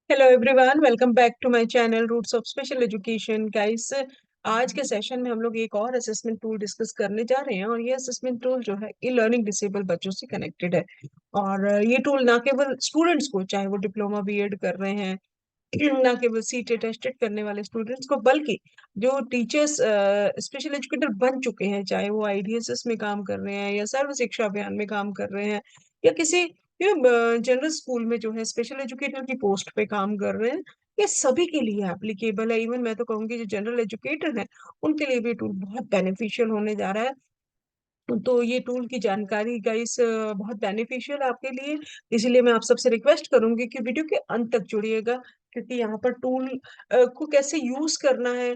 Hello everyone, welcome back to my channel roots of special education. Guys, आज के session में हम लोग एक और असेसमेंट टूल डिस्कस करने जा रहे हैं और ये असेसमेंट टूल जो है ई लर्निंग डिसेबल बच्चों से कनेक्टेड है। और ये टूल ना केवल स्टूडेंट्स को, चाहे वो डिप्लोमा बीएड कर रहे हैं, ना केवल सीटेट टेस्टेड करने वाले स्टूडेंट्स को, बल्कि जो टीचर्स स्पेशल एजुकेटर बन चुके हैं, चाहे वो आईडीएसएस में काम कर रहे हैं या सर्व शिक्षा अभियान में काम कर रहे हैं या किसी जनरल स्कूल में जो है स्पेशल एजुकेटर की पोस्ट पे काम कर रहे हैं, ये सभी के लिए एप्लीकेबल है। इवन मैं तो कहूंगी जो जनरल एजुकेटर है उनके लिए भी टूल बहुत बेनिफिशियल होने जा रहा है। तो ये टूल की जानकारी गाइस बहुत बेनिफिशियल है आपके लिए। इसीलिए मैं आप सबसे रिक्वेस्ट करूंगी कि वीडियो के अंत तक जुड़िएगा, क्योंकि यहाँ पर टूल को कैसे यूज करना है,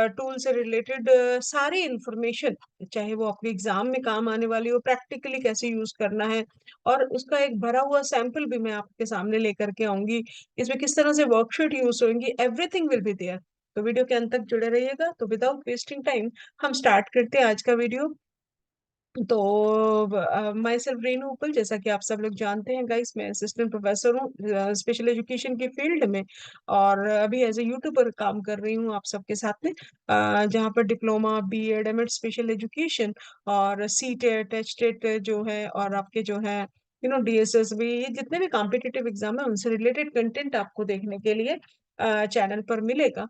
टूल से रिलेटेड सारी इंफॉर्मेशन, चाहे वो आपके एग्जाम में काम आने वाली हो, प्रैक्टिकली कैसे यूज करना है, और उसका एक भरा हुआ सैंपल भी मैं आपके सामने लेकर के आऊंगी। इसमें किस तरह से वर्कशीट यूज होंगी, एवरीथिंग विल बी देयर। तो वीडियो के अंत तक जुड़े रहिएगा। तो विदाउट वेस्टिंग टाइम हम स्टार्ट करते हैं आज का वीडियो। तो माई सेल्फ रेनू उपल, जैसा कि आप सब लोग जानते हैं गाइस, मैं असिस्टेंट प्रोफेसर हूँ स्पेशल एजुकेशन के फील्ड में। और अभी एज ए यूट्यूबर काम कर रही हूँ आप सबके साथ में, जहाँ पर diploma BEd MEd special education और सी टेट एच टेट जो है, और आपके जो है डीएसएस भी, ये जितने भी कॉम्पिटिटिव एग्जाम है उनसे रिलेटेड कंटेंट आपको देखने के लिए चैनल पर मिलेगा।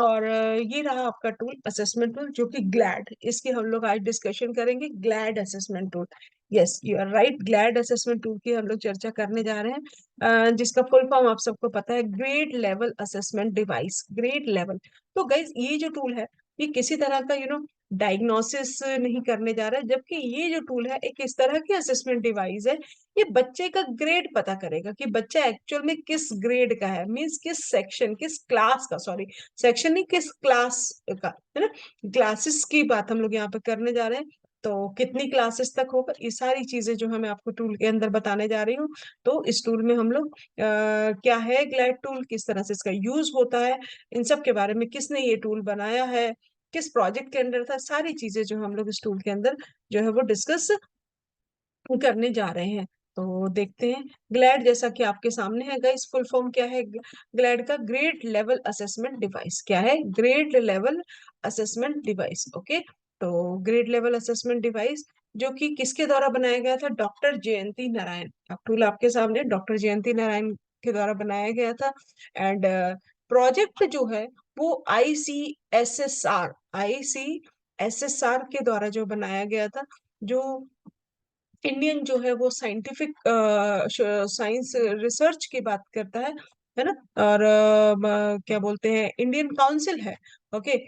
और ये रहा आपका टूल असेसमेंट टूल, जो कि ग्लैड, इसकी हम लोग आज डिस्कशन करेंगे। Glad assessment tool, yes you are right, glad assessment tool की हम लोग चर्चा करने जा रहे हैं, जिसका फुल फॉर्म आप सबको पता है, grade level assessment device. Grade level, तो गाइज ये जो टूल है, ये किसी तरह का डायग्नोसिस नहीं करने जा रहा है, जबकि ये जो टूल है एक इस तरह की असेसमेंट डिवाइस है, ये बच्चे का ग्रेड पता करेगा कि बच्चा एक्चुअल में किस ग्रेड का है, मीन्स किस सेक्शन, किस क्लास का, सॉरी सेक्शन नहीं, किस क्लास का, है ना। क्लासेस की बात हम लोग यहाँ पे करने जा रहे हैं। तो कितनी क्लासेस तक होगा, ये सारी चीजें जो है मैं आपको टूल के अंदर बताने जा रही हूँ। तो इस टूल में हम लोग क्या है ग्लैड टूल, किस तरह से इसका यूज होता है, इन सब के बारे में, किसने ये टूल बनाया है, किस प्रोजेक्ट के अंदर था, सारी चीजें जो हम लोग इस टूल के अंदर जो है वो डिस्कस करने जा रहे हैं। तो देखते हैं। ग्लैड, जैसा कि आपके सामने है गाइस, फुल फॉर्म क्या है ग्लैड का? Grade level assessment device. क्या है? Grade level assessment device. Okay, तो ग्रेड लेवल असेसमेंट डिवाइस जो कि किसके द्वारा बनाया गया था? डॉक्टर जयंती नारायण। अब टूल आपके सामने डॉक्टर जयंती नारायण के द्वारा बनाया गया था। एंड प्रोजेक्ट जो है वो आईसीएसएसआर के द्वारा जो बनाया गया था, जो इंडियन जो है वो साइंटिफिक साइंस रिसर्च की बात करता है ना। और क्या बोलते हैं, इंडियन काउंसिल है, ओके,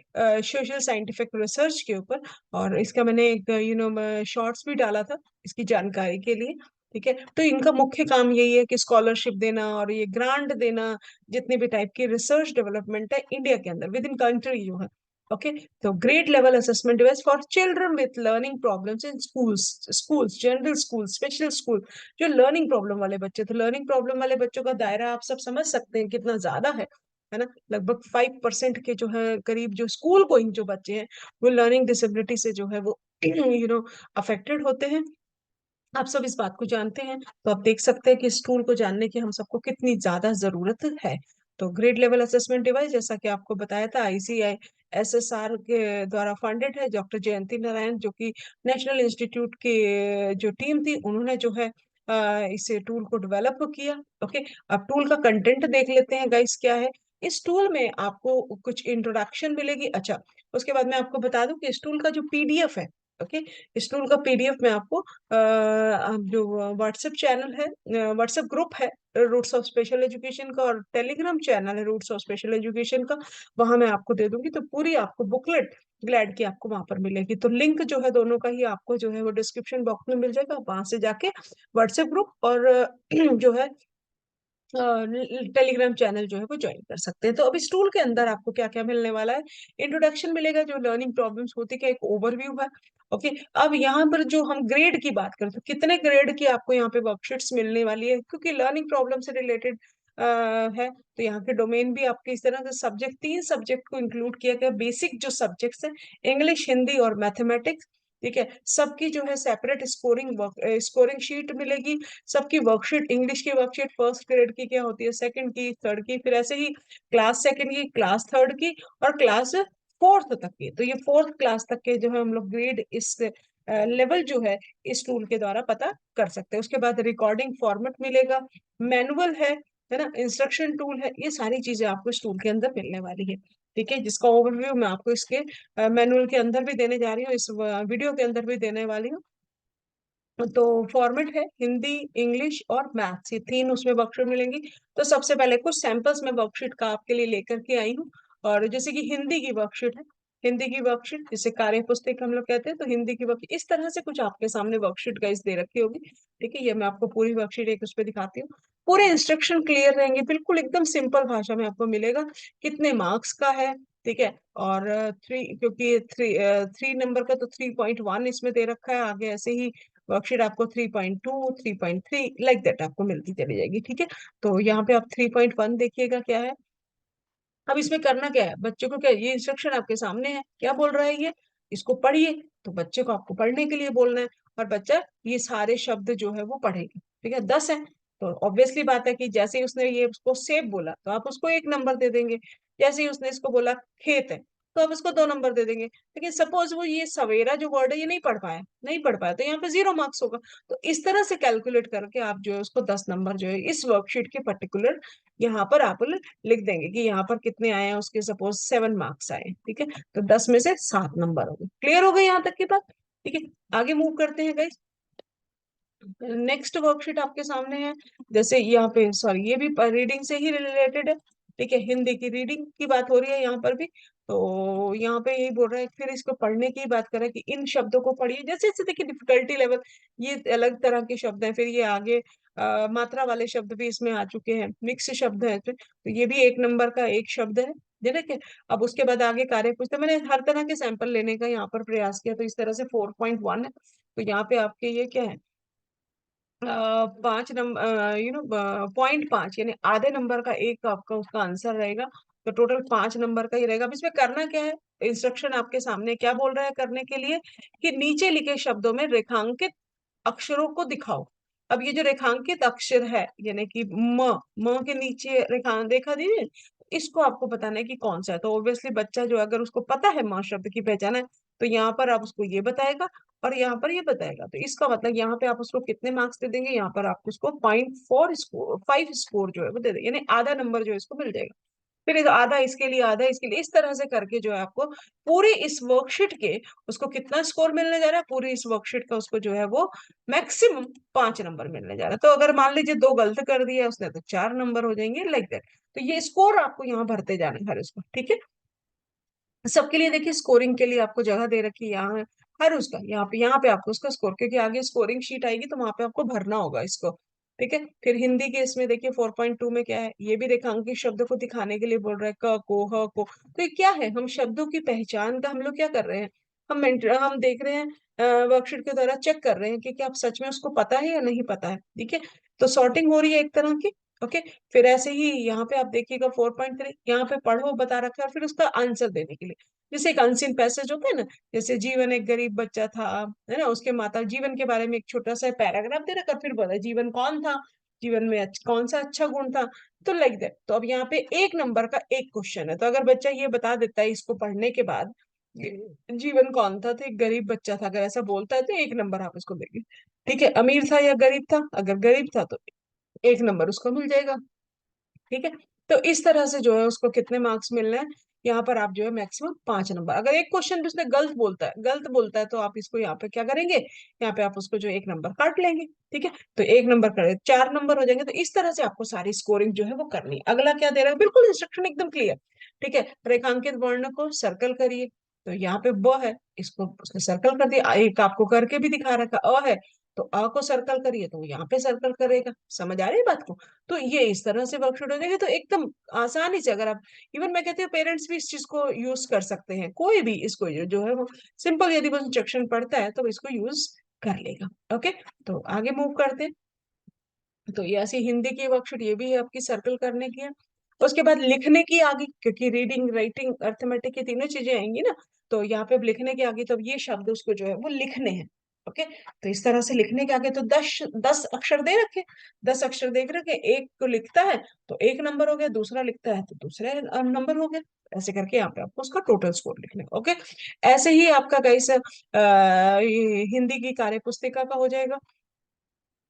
सोशल साइंटिफिक रिसर्च के ऊपर। और इसका मैंने एक शॉर्ट्स भी डाला था इसकी जानकारी के लिए। ठीक है, तो इनका मुख्य काम यही है कि स्कॉलरशिप देना और ये ग्रांट देना, जितने भी टाइप की रिसर्च डेवलपमेंट है इंडिया के अंदर विद इन कंट्री जो है। ओके, तो grade level assessment device for children with learning problems in schools, general school, special school, जो लर्निंग प्रॉब्लम वाले बच्चे थे। लर्निंग प्रॉब्लम वाले बच्चों का दायरा आप सब समझ सकते हैं कितना ज्यादा है ना। लगभग 5% के जो है करीब जो स्कूल गोइंग जो बच्चे हैं, वो लर्निंग डिसेबिलिटी से जो है वो अफेक्टेड होते हैं। आप सब इस बात को जानते हैं, तो आप देख सकते हैं कि इस टूल को जानने की हम सबको कितनी ज्यादा जरूरत है। तो ग्रेड लेवल असेसमेंट डिवाइस, जैसा कि आपको बताया था, आईसीआईएसएसआर के द्वारा फंडेड है। डॉक्टर जयंती नारायण जो कि नेशनल इंस्टीट्यूट की जो टीम थी, उन्होंने जो है इस टूल को डेवलप किया। ओके, अब टूल का कंटेंट देख लेते हैं गाइस, क्या है इस टूल में। आपको कुछ इंट्रोडक्शन मिलेगी। अच्छा, उसके बाद मैं आपको बता दूं कि इस टूल का जो पीडीएफ है, ओके, इस टूल का पीडीएफ में आपको जो व्हाट्सएप चैनल है, व्हाट्सएप ग्रुप है रूट्स ऑफ स्पेशल एजुकेशन का, और टेलीग्राम चैनल है रूट्स ऑफ स्पेशल एजुकेशन का, वहां मैं आपको दे दूंगी। तो पूरी आपको बुकलेट ग्लैड की आपको वहां पर मिलेगी। तो लिंक जो है दोनों का ही आपको जो है वो डिस्क्रिप्शन बॉक्स में मिल जाएगा, वहां से जाके व्हाट्सएप ग्रुप और जो है टेलीग्राम चैनल जो है वो ज्वाइन कर सकते हैं। तो अब इस टूल के अंदर आपको क्या क्या मिलने वाला है? इंट्रोडक्शन मिलेगा, जो लर्निंग प्रॉब्लम्स होती है, एक ओवरव्यू है। ओके, अब यहाँ पर जो हम ग्रेड की बात करें, तो कितने ग्रेड की आपको यहाँ पे वर्कशीट्स मिलने वाली है, क्योंकि लर्निंग प्रॉब्लम से रिलेटेड है, तो यहाँ के डोमेन भी आपके इस तरह से सब्जेक्ट, 3 सब्जेक्ट को इंक्लूड किया गया, बेसिक जो सब्जेक्ट्स हैं, इंग्लिश, हिंदी और मैथमेटिक्स। ठीक है, सबकी जो है सेपरेट स्कोरिंग शीट मिलेगी। सबकी वर्कशीट, इंग्लिश की वर्कशीट फर्स्ट ग्रेड की क्या होती है, सेकंड की, थर्ड की, फिर ऐसे ही क्लास सेकंड की, क्लास थर्ड की, और क्लास फोर्थ तक की। तो ये फोर्थ क्लास तक के जो है हम लोग ग्रेड इस लेवल जो है इस टूल के द्वारा पता कर सकते हैं। उसके बाद रिकॉर्डिंग फॉर्मेट मिलेगा, मैनुअल है ना, इंस्ट्रक्शन टूल है, ये सारी चीजें आपको इस टूल के अंदर मिलने वाली है। ठीक है, जिसका ओवरव्यू मैं आपको इसके मैनुअल के अंदर भी देने जा रही हूँ, इस वीडियो के अंदर भी देने वाली हूँ। तो फॉर्मेट है हिंदी, इंग्लिश और मैथ्स, ये तीन उसमें वर्कशीट मिलेंगी। तो सबसे पहले कुछ सैंपल्स में वर्कशीट का आपके लिए लेकर के आई हूँ। और जैसे कि हिंदी की वर्कशीट है, हिंदी की वर्कशीट जिसे कार्य पुस्तक हम लोग कहते हैं, तो हिंदी की वर्कशीट इस तरह से कुछ आपके सामने वर्कशीट गाइस दे रखी होगी। ठीक है, ये मैं आपको पूरी वर्कशीट एक उस पर दिखाती हूँ। पूरे इंस्ट्रक्शन क्लियर रहेंगे, बिल्कुल एकदम सिंपल भाषा में आपको मिलेगा। कितने मार्क्स का है, ठीक है, और थ्री, क्योंकि थ्री नंबर का, तो 3.1 इसमें दे रखा है। आगे ऐसे ही वर्कशीट आपको 3.2, 3.3 लाइक दैट आपको मिलती चली जाएगी। ठीक है, तो यहाँ पे आप 3.1 देखिएगा क्या है। अब इसमें करना क्या है, बच्चे को क्या, ये इंस्ट्रक्शन आपके सामने है, क्या बोल रहा है ये, इसको पढ़िए। तो बच्चे को आपको पढ़ने के लिए बोलना है, और बच्चा ये सारे शब्द जो है वो पढ़ेगा। ठीक है, 10 है, तो ऑब्वियसली बात है कि जैसे ही उसने ये उसको सेब बोला तो आप उसको 1 नंबर दे देंगे। जैसे ही उसने इसको बोला खेत है, तो आप उसको 2 नंबर दे देंगे। लेकिन सपोज वो ये सवेरा जो वर्ड है ये नहीं पढ़ पाया, तो यहाँ पे 0 मार्क्स होगा। तो इस तरह से कैलकुलेट करके आप जो है उसको 10 नंबर जो है इस वर्कशीट के पर्टिकुलर यहाँ पर आप लिख देंगे कि यहाँ पर कितने आए हैं उसके, सपोज 7 मार्क्स आए। ठीक है, तो 10 में से 7 नंबर हो गए। क्लियर हो गए यहाँ तक की बात। ठीक है, आगे मूव करते हैं गाइस। नेक्स्ट वर्कशीट आपके सामने है। जैसे यहाँ पे, सॉरी, ये भी रीडिंग से ही रिलेटेड है। ठीक है, हिंदी की रीडिंग की बात हो रही है यहाँ पर भी। तो यहाँ पे यही बोल रहा है, फिर इसको पढ़ने की बात करें कि इन शब्दों को पढ़िए। जैसे जैसे देखिए डिफिकल्टी लेवल, ये अलग तरह के शब्द हैं। फिर ये आगे मात्रा वाले शब्द भी इसमें आ चुके हैं, मिक्स शब्द है। तो ये भी 1 नंबर का एक शब्द है। ठीक है, अब उसके बाद आगे कार्य पुस्तक, मैंने हर तरह के सैंपल लेने का यहाँ पर प्रयास किया, तो इस तरह से 4.1 है। तो यहाँ पे आपके ये क्या है, 5 नंबर, .5, यानी आधे नंबर का एक आपका उसका आंसर रहेगा। तो टोटल 5 नंबर का ही रहेगा। अब इसमें करना क्या है, इंस्ट्रक्शन आपके सामने क्या बोल रहा है करने के लिए, कि नीचे लिखे शब्दों में रेखांकित अक्षरों को दिखाओ। अब ये जो रेखांकित अक्षर है, यानी कि म के नीचे रेखा देखा दीजिए, इसको आपको बताना है कि कौन सा है। तो ऑब्वियसली बच्चा जो, अगर उसको पता है म शब्द की पहचान है, तो यहाँ पर आप उसको ये बताएगा और यहाँ पर ये बताएगा। तो इसका मतलब यहाँ पे आप उसको कितने मार्क्स दे देंगे, यहाँ पर आप उसको 0.5 स्कोर जो है वो दे देंगे, यानी आधा नंबर जो है इसको मिल जाएगा। फिर आधा इसके लिए, आधा इसके लिए, इस तरह से करके जो है आपको पूरे इस वर्कशीट के, उसको कितना स्कोर मिलने जा रहा है, पूरी इस वर्कशीट का उसको जो है वो मैक्सिमम 5 नंबर मिलने जा रहा है। तो अगर मान लीजिए 2 गलत कर दिया उसने, तो 4 नंबर हो जाएंगे, लाइक दैट। तो ये स्कोर आपको यहाँ भरते जाना है हर उसको। ठीक है, सबके लिए देखिए स्कोरिंग के लिए आपको जगह दे रखी है यहाँ, हर उसका यहाँ पे आपको उसका स्कोर, क्योंकि आगे स्कोरिंग शीट आएगी तो वहां पे आपको भरना होगा इसको। ठीक है, फिर हिंदी के इसमें देखिए 4.2 में क्या है, ये भी रेखांकित शब्द को दिखाने के लिए बोल रहा है, क को ह को। तो ये क्या है, हम शब्दों की पहचान का हम लोग क्या कर रहे हैं, हम देख रहे हैं, वर्कशीट के द्वारा चेक कर रहे हैं कि क्या आप सच में उसको पता है या नहीं पता है। ठीक है, तो सॉर्टिंग हो रही है एक तरह की। ओके, फिर ऐसे ही यहाँ पे आप देखिएगा 4.3, यहाँ पे पढ़ो बता रखा है, और फिर उसका आंसर देने के लिए, जैसे एक अनसीन पैसेज होता है ना, जैसे जीवन एक गरीब बच्चा था, है ना, उसके माता, जीवन के बारे में एक छोटा सा पैराग्राफ दे रखा, फिर बोला जीवन कौन था, जीवन में कौन सा अच्छा गुण था। तो लाइक दैट। तो अब यहाँ पे 1 नंबर का एक क्वेश्चन है, तो अगर बच्चा ये बता देता है इसको पढ़ने के बाद, जीवन कौन था, तो एक गरीब बच्चा था, अगर ऐसा बोलता है तो 1 नंबर आप उसको देंगे। ठीक है, अमीर था या गरीब था, अगर गरीब था तो 1 नंबर उसको मिल जाएगा। ठीक है, तो इस तरह से जो है उसको कितने मार्क्स मिलने हैं, यहाँ पर आप जो है मैक्सिमम 5 नंबर। अगर एक क्वेश्चन भी उसने गलत बोलता है तो आप इसको यहाँ पे क्या करेंगे, यहाँ पे आप उसको जो 1 नंबर काट लेंगे। ठीक है, तो 1 नंबर करे 4 नंबर हो जाएंगे। तो इस तरह से आपको सारी स्कोरिंग जो है वो करनी है। अगला क्या दे रहा है, बिल्कुल इंस्ट्रक्शन एकदम क्लियर। ठीक है, रेखांकित वर्ण को सर्कल करिए। तो यहाँ पे ब है, इसको उसने सर्कल कर दिया। एक आपको करके भी दिखा रखा अ है, तो अ को सर्कल करिए, तो वो यहाँ पे सर्कल करेगा। समझ आ रही है बात को। तो ये इस तरह से वर्कशीट हो जाएगी। तो एकदम आसानी से, अगर आप, इवन मैं कहती हूँ पेरेंट्स भी इस चीज को यूज कर सकते हैं, कोई भी इसको जो है वो सिंपल, यदि वो इंस्ट्रक्शन पढ़ता है तो वो इसको यूज कर लेगा। ओके, तो आगे मूव करते हैं। तो ये ऐसी हिंदी की वर्कशीट ये भी है आपकी सर्कल करने की है। उसके बाद लिखने की आगे, क्योंकि रीडिंग राइटिंग अर्थमेटिक की तीनों चीजें आएंगी ना, तो यहाँ पे अब लिखने के आगे तो अब ये शब्द उसको जो है वो लिखने हैं। ओके, तो इस तरह से लिखने के आगे तो 10 अक्षर दे रखे, 10 अक्षर देख रखे, एक को लिखता है तो 1 नंबर हो गया, दूसरा लिखता है तो दूसरे नंबर हो गया। ऐसे करके यहाँ पे आपको उसका टोटल स्कोर लिखना है। ओके, ऐसे ही आपका गाइस हिंदी की कार्य पुस्तिका का हो जाएगा,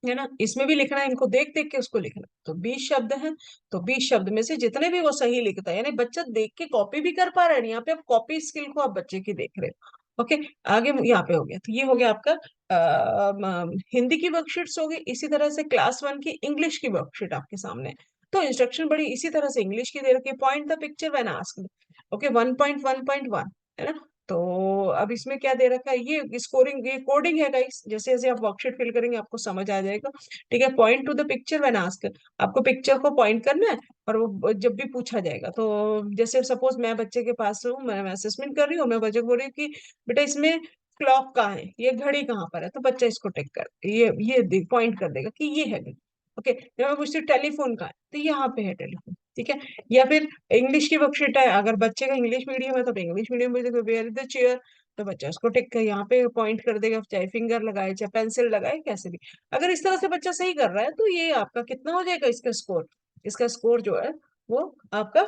है ना। इसमें भी लिखना है, इनको देख देख के उसको लिखना है। तो 20 शब्द हैं, तो 20 शब्द में से जितने भी वो सही लिखता है, यानी बच्चा देख के कॉपी भी कर पा रहा है, यहाँ पे आप कॉपी स्किल को आप बच्चे की देख रहे हो। ओके, आगे यहाँ पे हो गया, तो ये हो गया आपका हिंदी की वर्कशीट्स हो गई। इसी तरह से क्लास 1 की इंग्लिश की वर्कशीट आपके सामने है। तो इंस्ट्रक्शन बड़ी इसी तरह से इंग्लिश की दे रखी है, point the picture when asked. Okay, 1.1.1 है ना। तो अब इसमें क्या दे रखा है, ये स्कोरिंग, ये कोडिंग है गाइस, जैसे जैसे आप वर्कशीट फिल करेंगे आपको समझ आ जाएगा। ठीक है, point two the picture when asked, आपको पिक्चर को पॉइंट करना है, और वो जब भी पूछा जाएगा, तो जैसे सपोज मैं बच्चे के पास हूँ, मैं असेसमेंट कर रही हूँ, मैं बच्चे को बोल रही हूँ कि बेटा इसमें क्लॉक कहाँ है, ये घड़ी कहाँ पर है, तो बच्चा इसको टिक कर ये पॉइंट कर देगा कि ये है घड़ी। ओके, जब मैं पूछती हूँ टेलीफोन कहाँ है, तो यहाँ पे है टेलीफोन। ठीक है, या फिर इंग्लिश की वर्कशीट है, अगर बच्चे का इंग्लिश मीडियम है तो इंग्लिश मीडियम में देखो वेयर इज द चेयर, तो बच्चा उसको टिक कर यहाँ पे पॉइंट कर देगा, चाहे फिंगर लगाए चाहे पेंसिल लगाए, कैसे भी। अगर इस तरह से बच्चा सही कर रहा है तो ये आपका कितना हो जाएगा, इसका स्कोर, इसका स्कोर जो है वो आपका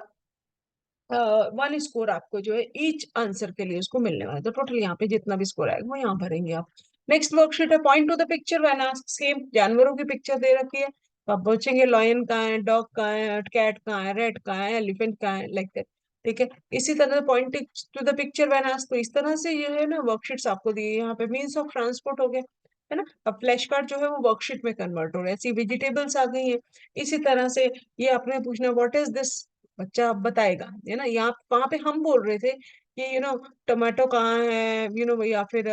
1 स्कोर आपको जो है ईच आंसर के लिए उसको मिलने वाला है। तो टोटल यहाँ पे जितना भी स्कोर आएगा वो यहाँ भरेंगे आप। नेक्स्ट वर्कशीट है point two the picture when asked, same जानवरों की पिक्चर दे रखी है, तो आप पूछेंगे लॉयन कहाँ है, डॉग कहाँ है, कैट कहाँ है, रेट कहाँ है, एलिफेंट कहाँ है, लाइक दैट। ठीक है, इसी तरह point two the picture when asked, तो इस तरह से ये है ना वर्कशीट्स आपको दी है। यहाँ पे मीन्स ऑफ ट्रांसपोर्ट हो गया, है ना। अब फ्लैश कार्ड जो है वो वर्कशीट में कन्वर्ट हो रहा है, ऐसी वेजिटेबल्स आ गई है। इसी तरह से ये आपने पूछना व्हाट इज दिस, बच्चा अब बताएगा, है ना। यहाँ वहां पे हम बोल रहे थे कि टमाटो कहाँ है, या फिर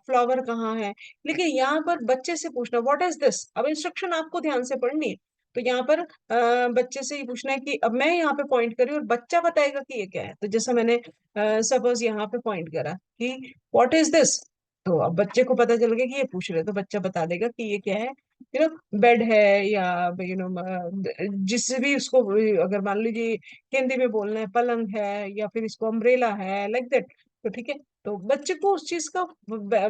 फ्लावर कहाँ है, लेकिन यहाँ पर बच्चे से पूछना व्हाट इज दिस। अब इंस्ट्रक्शन आपको ध्यान से पढ़नी है, तो यहाँ पर बच्चे से ही पूछना है कि अब मैं यहाँ पे पॉइंट करी और बच्चा बताएगा कि ये क्या है। तो जैसा मैंने सपोज यहाँ पे पॉइंट करा कि व्हाट इज दिस, तो अब बच्चे को पता चल गया कि ये पूछ रहे, तो बच्चा बता देगा कि ये क्या है, बेड है, या जिससे भी उसको, अगर मान लीजिए हिंदी में बोलना है पलंग है, या फिर इसको अम्ब्रेला है, लाइक दैट। तो ठीक है, तो बच्चे को उस चीज का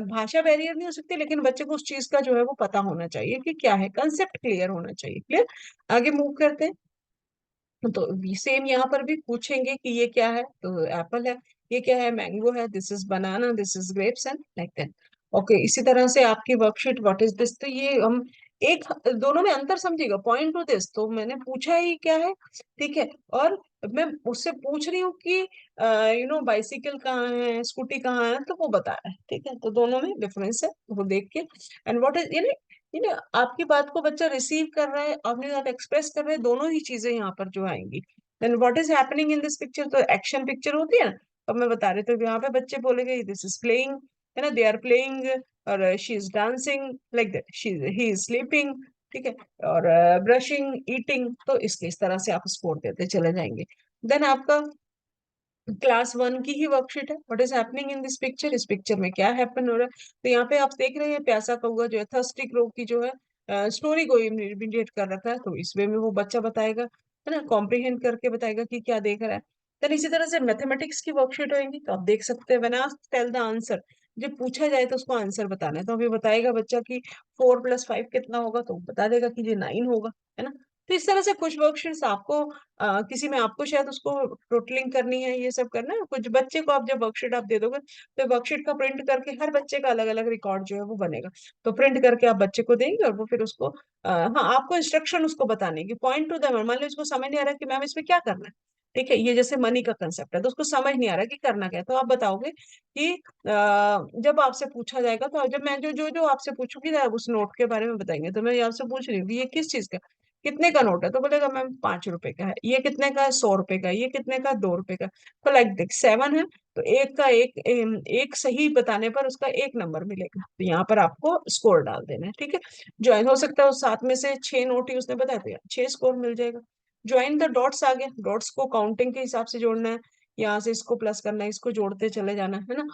भाषा बैरियर नहीं हो सकती, लेकिन बच्चे को उस चीज का जो है वो पता होना चाहिए कि क्या है, कंसेप्ट क्लियर होना चाहिए। क्लियर, आगे मूव करते हैं। तो सेम यहाँ पर भी पूछेंगे कि ये क्या है, तो एप्पल है, ये क्या है, मैंगो है, this is banana, this is grapes and like that. Okay, इसी तरह से आपकी वर्कशीट व्हाट इज दिस, तो ये हम एक दोनों में अंतर समझिएगा। पॉइंट टू दिस, तो मैंने पूछा ही क्या है, ठीक है, और मैं उससे पूछ रही हूँ कि बाइसिकल कहाँ है, स्कूटी कहाँ है, तो वो बता रहा है। ठीक है, तो दोनों में डिफरेंस है, वो देख के। एंड व्हाट इज, आपकी बात को बच्चा रिसीव कर रहा है, अपने आप एक्सप्रेस कर रहे हैं, दोनों ही चीजें यहाँ पर जो आएंगी। Then what is happening in this picture, तो एक्शन पिक्चर होती है ना। अब मैं बता रही थी यहाँ पे बच्चे बोलेंगे दिस इज प्लेइंग, है ना, दे आर प्लेइंग, और she is dancing, like that, she he is sleeping. ठीक है, और ब्रशिंग, ईटिंग, तो इसके इस तरह से आप स्कोर देते चले जाएंगे। देन आपका क्लास 1 की ही वर्कशीट है, what is happening in this picture, इस पिक्चर में क्या हैपन हो रहा है। तो यहाँ पे आप देख रहे हैं प्यासा कौवा जो है, थर्स्टी क्रो की जो है स्टोरी को इमिडिएट कर रखा है, तो इस वे में वो बच्चा बताएगा, है ना, कॉम्प्रिहेंड करके बताएगा कि क्या देख रहा है। देन इसी तरह से मैथमेटिक्स की वर्कशीट होगी, तो आप देख सकते हैं when asked tell the answer, जब पूछा जाए तो उसको आंसर बताना है, तो अभी बताएगा बच्चा कि 4 + 5 कितना होगा, तो बता देगा कि ये 9 होगा, है ना। तो इस तरह से कुछ वर्कशीट्स आपको किसी में आपको शायद उसको टोटलिंग करनी है, ये सब करना है, कुछ बच्चे को आप जब वर्कशीट आप दे दोगे, तो वर्कशीट का प्रिंट करके हर बच्चे का अलग अलग रिकॉर्ड जो है वो बनेगा। तो प्रिंट करके आप बच्चे को देंगे, और वो फिर उसको हाँ, आपको इंस्ट्रक्शन उसको बताने की, पॉइंट टू द, मान लो इसको समझ नहीं आ रहा कि मैम इसमें क्या करना है। ठीक है, ये जैसे मनी का कंसेप्ट है, तो उसको समझ नहीं आ रहा कि करना क्या है, तो आप बताओगे कि जब आपसे पूछा जाएगा, तो जब मैं जो जो जो आपसे पूछूंगी ना, आप उस नोट के बारे में बताएंगे, तो मैं आपसे पूछ रही हूँ कि ये किस चीज का, कितने का नोट है, तो बोलेगा मैम 5 रुपए का है, ये कितने का है, 100 रुपए का है, ये कितने का, 2 रुपए का। तो लाइक देख 7 है, तो एक का एक सही बताने पर उसका 1 नंबर मिलेगा, तो यहाँ पर आपको स्कोर डाल देना है। ठीक है, ज्वाइन हो सकता है उस 7 में से 6 नोट ही उसने बताया, तो 6 स्कोर मिल जाएगा। ज्वाइन द डॉट्स आ गया, डॉट्स को काउंटिंग के हिसाब से जोड़ना है, यहाँ से इसको प्लस करना है, इसको जोड़ते चले जाना है ना।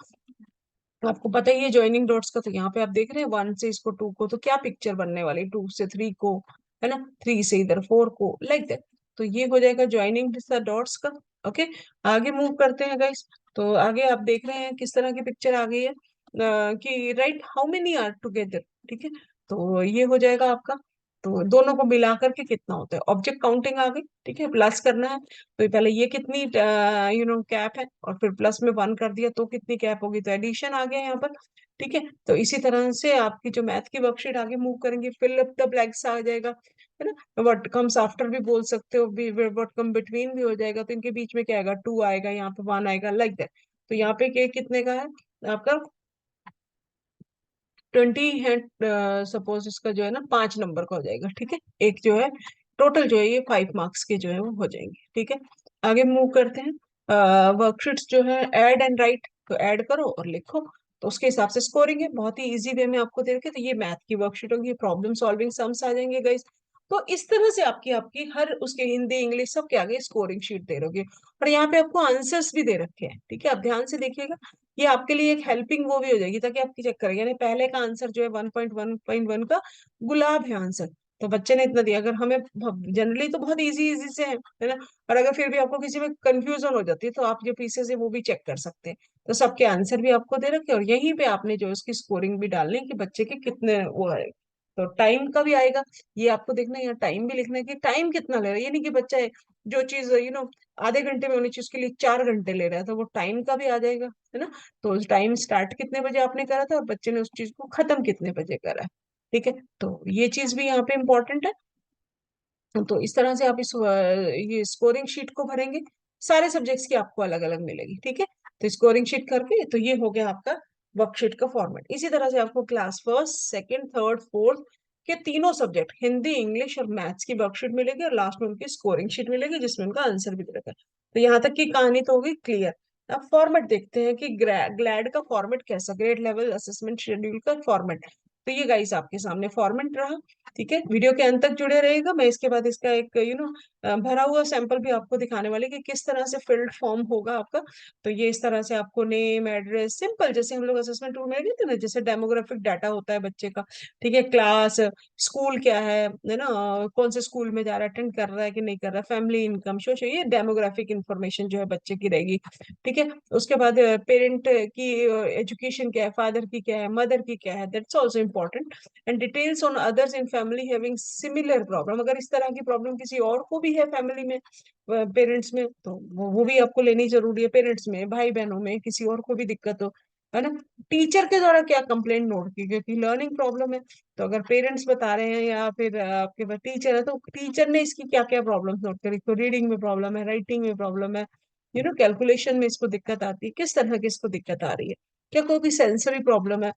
तो आपको पता ही है ज्वाइनिंग डॉट्स का, तो यहाँ पे आप देख रहे हैं 1 से इसको 2 को, तो क्या पिक्चर बनने वाली, 2 से 3 को, है ना, 3 से इधर 4 को, लाइक दैट। तो ये हो जाएगा ज्वाइनिंग द डॉट्स का। ओके, आगे मूव करते हैं गाइस। तो आगे आप देख रहे हैं किस तरह की पिक्चर आ गई है, कि right how many are together. ठीक है, तो ये हो जाएगा आपका। तो दोनों को मिला करके कितना होता है, ऑब्जेक्ट काउंटिंग आ गई। ठीक है, प्लस करना है, तो पहले ये कितनी कैप है, और फिर प्लस में 1 कर दिया तो कितनी कैप होगी, तो एडिशन आ गया यहाँ पर। ठीक है, तो इसी तरह से आपकी जो मैथ की वर्कशीट आगे मूव करेंगे, फिल अप द ब्लैंक्स आ जाएगा, है ना। व्हाट कम्स आफ्टर भी बोल सकते हो, भी व्हाट कम बिटवीन भी हो जाएगा। तो इनके बीच में क्या आएगा, 2 आएगा, यहाँ पे 1 आएगा, लाइक दैट। तो यहाँ पे कितने का है आपका, 20 है। सपोज इसका जो है ना 5 नंबर का हो जाएगा। ठीक है, एक जो है टोटल जो है ये 5 मार्क्स के जो है वो हो जाएंगे। ठीक है, आगे मूव करते हैं। वर्कशीट्स जो है ऐड एंड राइट, तो ऐड करो और लिखो, तो उसके हिसाब से स्कोरिंग है। बहुत ही इजी वे में आपको दे रखे, तो ये मैथ की वर्कशीट होगी, प्रॉब्लम सॉल्विंग सम्स आ जाएंगे गाइस। तो इस तरह से आपकी आपकी हर उसके हिंदी इंग्लिश सब के आगे स्कोरिंग शीट दे रहोगे, और यहाँ पे आपको आंसर्स भी दे रखे हैं। ठीक है, आप ध्यान से देखिएगा, ये आपके लिए एक हेल्पिंग वो भी हो जाएगी, ताकि आपकी चेक करें। यानी पहले का आंसर जो है 1.1.1 का गुलाब है आंसर, तो बच्चे ने इतना दिया। अगर हमें जनरली तो बहुत इजी इजी से है ना, और अगर फिर भी आपको किसी में कंफ्यूजन हो जाती है, तो आप जो पीसेस है वो भी चेक कर सकते हैं। तो सबके आंसर भी आपको दे रखे, और यहीं पे आपने जो उसकी स्कोरिंग भी डालनी है कि बच्चे के कितने वो है। तो टाइम का भी आएगा, ये आपको देखना है, यहाँ टाइम भी लिखना है कि टाइम कितना ले रहा है। ये नहीं कि बच्चा है जो चीज आधे घंटे में होनी चाहिए उसके लिए 4 घंटे ले रहा है, तो वो टाइम का भी आ जाएगा, है ना। तो टाइम स्टार्ट कितने बजे आपने करा था, और बच्चे ने उस चीज को खत्म कितने बजे करा है। ठीक है, तो ये चीज भी यहाँ पे इम्पोर्टेंट है। तो इस तरह से आप ये स्कोरिंग शीट को भरेंगे, सारे सब्जेक्ट्स की आपको अलग अलग मिलेगी। ठीक है, तो स्कोरिंग शीट करके, तो ये हो गया आपका वर्कशीट का फॉर्मेट। इसी तरह से आपको class first second third fourth के तीनों सब्जेक्ट हिंदी इंग्लिश और मैथ्स की वर्कशीट मिलेगी, और लास्ट में उनकी स्कोरिंग शीट मिलेगी जिसमें उनका आंसर भी दे रखा है। तो यहाँ तक की कहानी तो होगी क्लियर। अब फॉर्मेट देखते हैं कि ग्लैड का फॉर्मेट कैसा, ग्रेड लेवल असेसमेंट शेड्यूल का फॉर्मेट। तो ये गाइस आपके सामने फॉर्मेट रहा। ठीक है, वीडियो के अंत तक जुड़े रहेगा, मैं इसके बाद इसका एक भरा हुआ सैंपल भी आपको दिखाने वाली कि किस तरह से फिल्ड फॉर्म होगा आपका। तो ये इस तरह से आपको नेम एड्रेस सिंपल, जैसे हम लोग असेसमेंट टूल में गए थे ना, जैसे डेमोग्राफिक डाटा होता है बच्चे का। ठीक है, क्लास, स्कूल क्या है ना, कौन से स्कूल में जा रहा है, अटेंड कर रहा है कि नहीं कर रहा है, फैमिली इनकम शो, ये डेमोग्राफिक इंफॉर्मेशन जो है बच्चे की रहेगी। ठीक है, उसके बाद पेरेंट की एजुकेशन क्या है, फादर की क्या है, मदर की क्या है, that's also important. And details on others in family having similar problem, अगर इस तरह की प्रॉब्लम किसी और को भी है फैमिली में, पेरेंट्स में, तो वो भी आपको लेनी जरूरी है। पेरेंट्स में, भाई बहनों में किसी और को भी दिक्कत हो, है ना। टीचर के द्वारा क्या कंप्लेंट नोट की, क्योंकि लर्निंग प्रॉब्लम है, तो अगर पेरेंट्स बता रहे हैं या फिर आपके पास टीचर है, तो टीचर ने इसकी क्या क्या प्रॉब्लम नोट करी, तो रीडिंग में प्रॉब्लम है, राइटिंग में प्रॉब्लम है, कैलकुलेशन में इसको दिक्कत आती है, किस तरह की इसको दिक्कत आ रही है, क्या कोई भी सेंसरी प्रॉब्लम है,